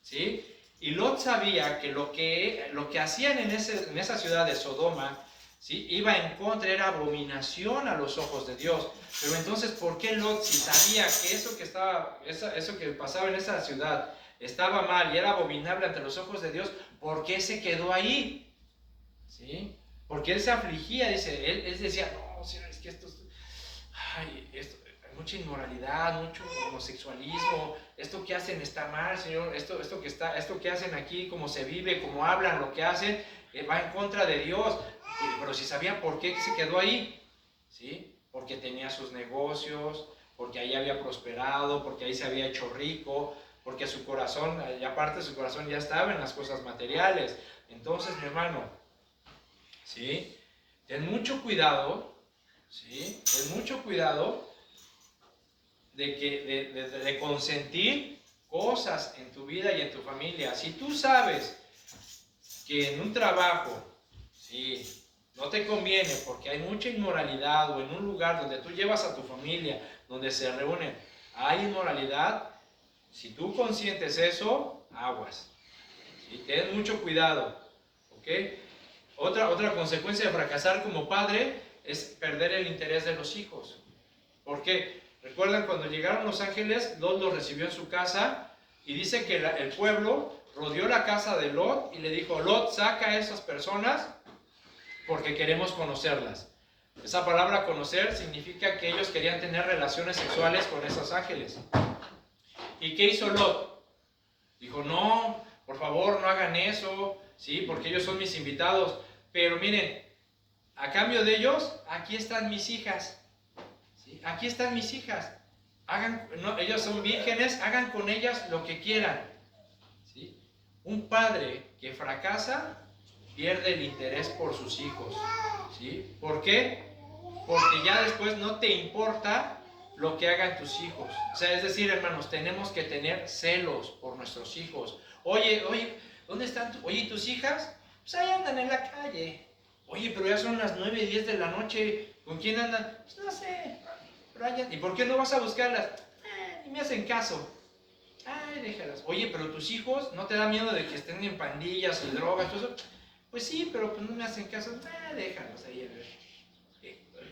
¿sí? Y Lot sabía que lo que hacían en esa ciudad de Sodoma, ¿sí?, iba en contra, era abominación a los ojos de Dios. Pero entonces, ¿por qué Lot, si sabía que eso que pasaba en esa ciudad estaba mal y era abominable ante los ojos de Dios, por qué se quedó ahí? ¿Sí? Porque él se afligía, dice, él decía, no, Señor, es que esto hay mucha inmoralidad, mucho homosexualismo, esto que hacen está mal, Señor, esto que hacen aquí, cómo se vive, cómo hablan, lo que hacen, va en contra de Dios. Pero si sabía por qué se quedó ahí, ¿sí? Porque tenía sus negocios, porque ahí había prosperado, porque ahí se había hecho rico, porque su corazón, y aparte su corazón ya estaba en las cosas materiales. Entonces, mi hermano, ¿sí?, ten mucho cuidado, ¿sí?, ten mucho cuidado de consentir cosas en tu vida y en tu familia. Si tú sabes que en un trabajo, ¿sí?, no te conviene porque hay mucha inmoralidad, o en un lugar donde tú llevas a tu familia, donde se reúnen, hay inmoralidad, si tú consientes eso, aguas, ¿sí? Ten mucho cuidado, ¿ok? Otra consecuencia de fracasar como padre es perder el interés de los hijos. ¿Por qué? ¿Recuerdan cuando llegaron los ángeles? Lot los recibió en su casa y dice que el pueblo rodeó la casa de Lot y le dijo, Lot, saca a esas personas porque queremos conocerlas. Esa palabra conocer significa que ellos querían tener relaciones sexuales con esos ángeles. ¿Y qué hizo Lot? Dijo, no, por favor, no hagan eso, ¿sí?, porque ellos son mis invitados. Pero miren, a cambio de ellos, aquí están mis hijas. ¿Sí? Aquí están mis hijas. Ellos son vírgenes, hagan con ellas lo que quieran. ¿Sí? Un padre que fracasa pierde el interés por sus hijos. ¿Sí? ¿Por qué? Porque ya después no te importa lo que hagan tus hijos. O sea, es decir, hermanos, tenemos que tener celos por nuestros hijos. Oye, ¿dónde están? Oye, ¿tus hijas? Pues ahí andan en la calle. Oye, pero ya son las 9:10 de la noche. ¿Con quién andan? Pues no sé. Pero allá. ¿Y por qué no vas a buscarlas? Ni me hacen caso. Ay, déjalas. Oye, pero tus hijos, ¿no te da miedo de que estén en pandillas y drogas? Todo eso? Pues sí, pero pues no me hacen caso. Déjalos ahí, a ver.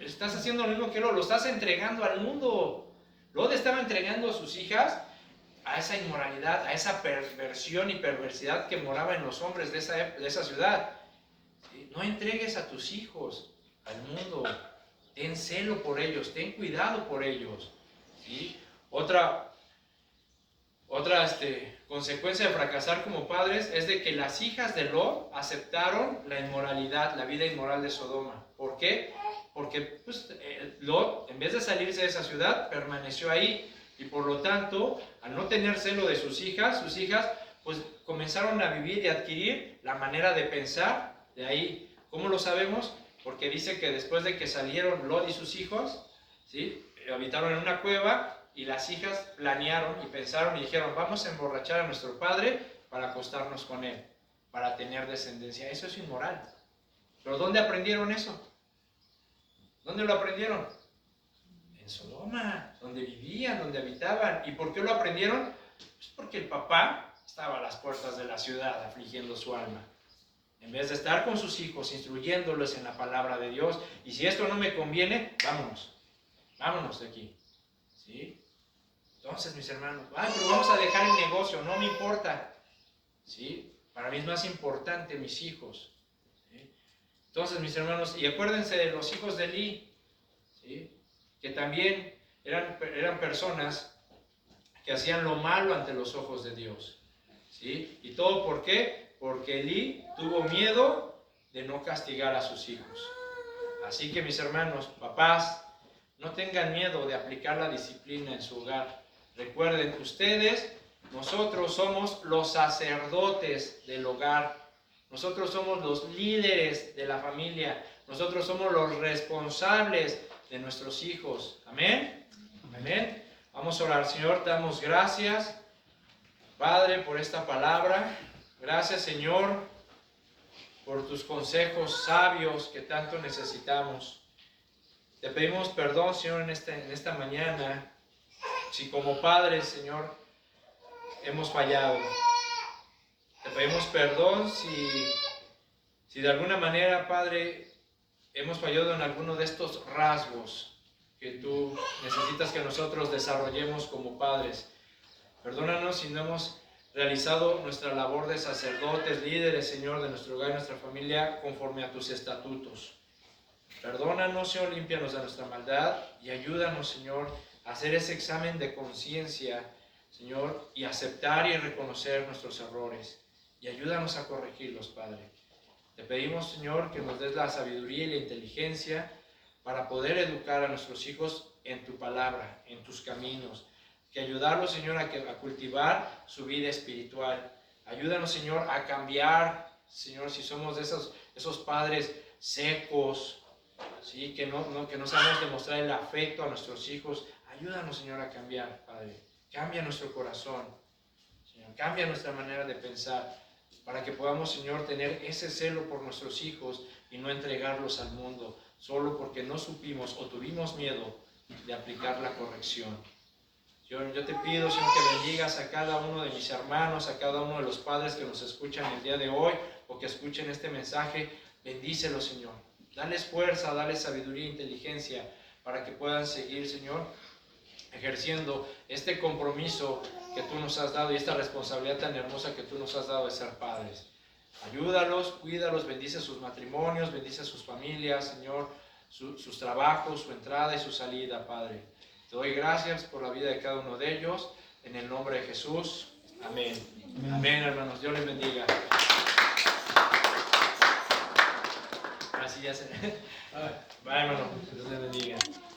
Estás haciendo lo mismo que lo estás entregando al mundo. Lot estaba entregando a sus hijas a esa inmoralidad, a esa perversión y perversidad que moraba en los hombres de esa ciudad. ¿Sí? No entregues a tus hijos al mundo. Ten celo por ellos, ten cuidado por ellos. ¿Sí? Otra consecuencia de fracasar como padres es de que las hijas de Lot aceptaron la inmoralidad, la vida inmoral de Sodoma. ¿Por qué? Porque pues, Lot, en vez de salirse de esa ciudad, permaneció ahí. Y por lo tanto, al no tener celo de sus hijas pues comenzaron a vivir y adquirir la manera de pensar de ahí. ¿Cómo lo sabemos? Porque dice que después de que salieron Lot y sus hijos, ¿sí?, habitaron en una cueva, y las hijas planearon y pensaron y dijeron, vamos a emborrachar a nuestro padre para acostarnos con él, para tener descendencia. Eso es inmoral. ¿Pero dónde aprendieron eso? ¿Dónde lo aprendieron? En Sodoma, donde vivían, donde habitaban. ¿Y por qué lo aprendieron? Pues porque el papá estaba a las puertas de la ciudad afligiendo su alma. En vez de estar con sus hijos, instruyéndoles en la palabra de Dios. Y si esto no me conviene, vámonos de aquí. ¿Sí? Entonces, mis hermanos, pero vamos a dejar el negocio, no me importa. ¿Sí? Para mí es más importante mis hijos. ¿Sí? Entonces, mis hermanos, y acuérdense de los hijos de Elí, ¿sí? Que también eran personas que hacían lo malo ante los ojos de Dios. ¿Sí? ¿Y todo por qué? Porque Elí tuvo miedo de no castigar a sus hijos. Así que, mis hermanos, papás, no tengan miedo de aplicar la disciplina en su hogar. Recuerden, nosotros somos los sacerdotes del hogar. Nosotros somos los líderes de la familia. Nosotros somos los responsables de nuestros hijos. Amén. Amén. Vamos a orar. Señor, te damos gracias, Padre, por esta palabra. Gracias, Señor, por tus consejos sabios que tanto necesitamos. Te pedimos perdón, Señor, en esta mañana, si como padres, Señor, hemos fallado. Te pedimos perdón si de alguna manera, Padre, hemos fallado en alguno de estos rasgos que tú necesitas que nosotros desarrollemos como padres. Perdónanos si no hemos realizado nuestra labor de sacerdotes, líderes, Señor, de nuestro hogar y nuestra familia, conforme a tus estatutos. Perdónanos, Señor, límpianos de nuestra maldad y ayúdanos, Señor, a hacer ese examen de conciencia, Señor, y aceptar y reconocer nuestros errores. Y ayúdanos a corregirlos, Padre. Te pedimos, Señor, que nos des la sabiduría y la inteligencia para poder educar a nuestros hijos en tu palabra, en tus caminos. Que ayudarlos, Señor, a cultivar su vida espiritual. Ayúdanos, Señor, a cambiar, Señor, si somos de esos padres secos, ¿sí? Que no sabemos demostrar el afecto a nuestros hijos. Ayúdanos, Señor, a cambiar, Padre. Cambia nuestro corazón, Señor. Cambia nuestra manera de pensar, para que podamos, Señor, tener ese celo por nuestros hijos y no entregarlos al mundo, solo porque no supimos o tuvimos miedo de aplicar la corrección. Yo te pido, Señor, que bendigas a cada uno de mis hermanos, a cada uno de los padres que nos escuchan el día de hoy o que escuchen este mensaje. Bendícelos, Señor. Dales fuerza, dales sabiduría e inteligencia para que puedan seguir, Señor, ejerciendo este compromiso que tú nos has dado y esta responsabilidad tan hermosa que tú nos has dado de ser padres. Ayúdalos, cuídalos, bendice sus matrimonios, bendice sus familias, Señor, sus trabajos, su entrada y su salida, Padre. Te doy gracias por la vida de cada uno de ellos, en el nombre de Jesús. Amén. Amén, amén, hermanos. Dios les bendiga. Así ya se... Bye, hermano. Dios les bendiga.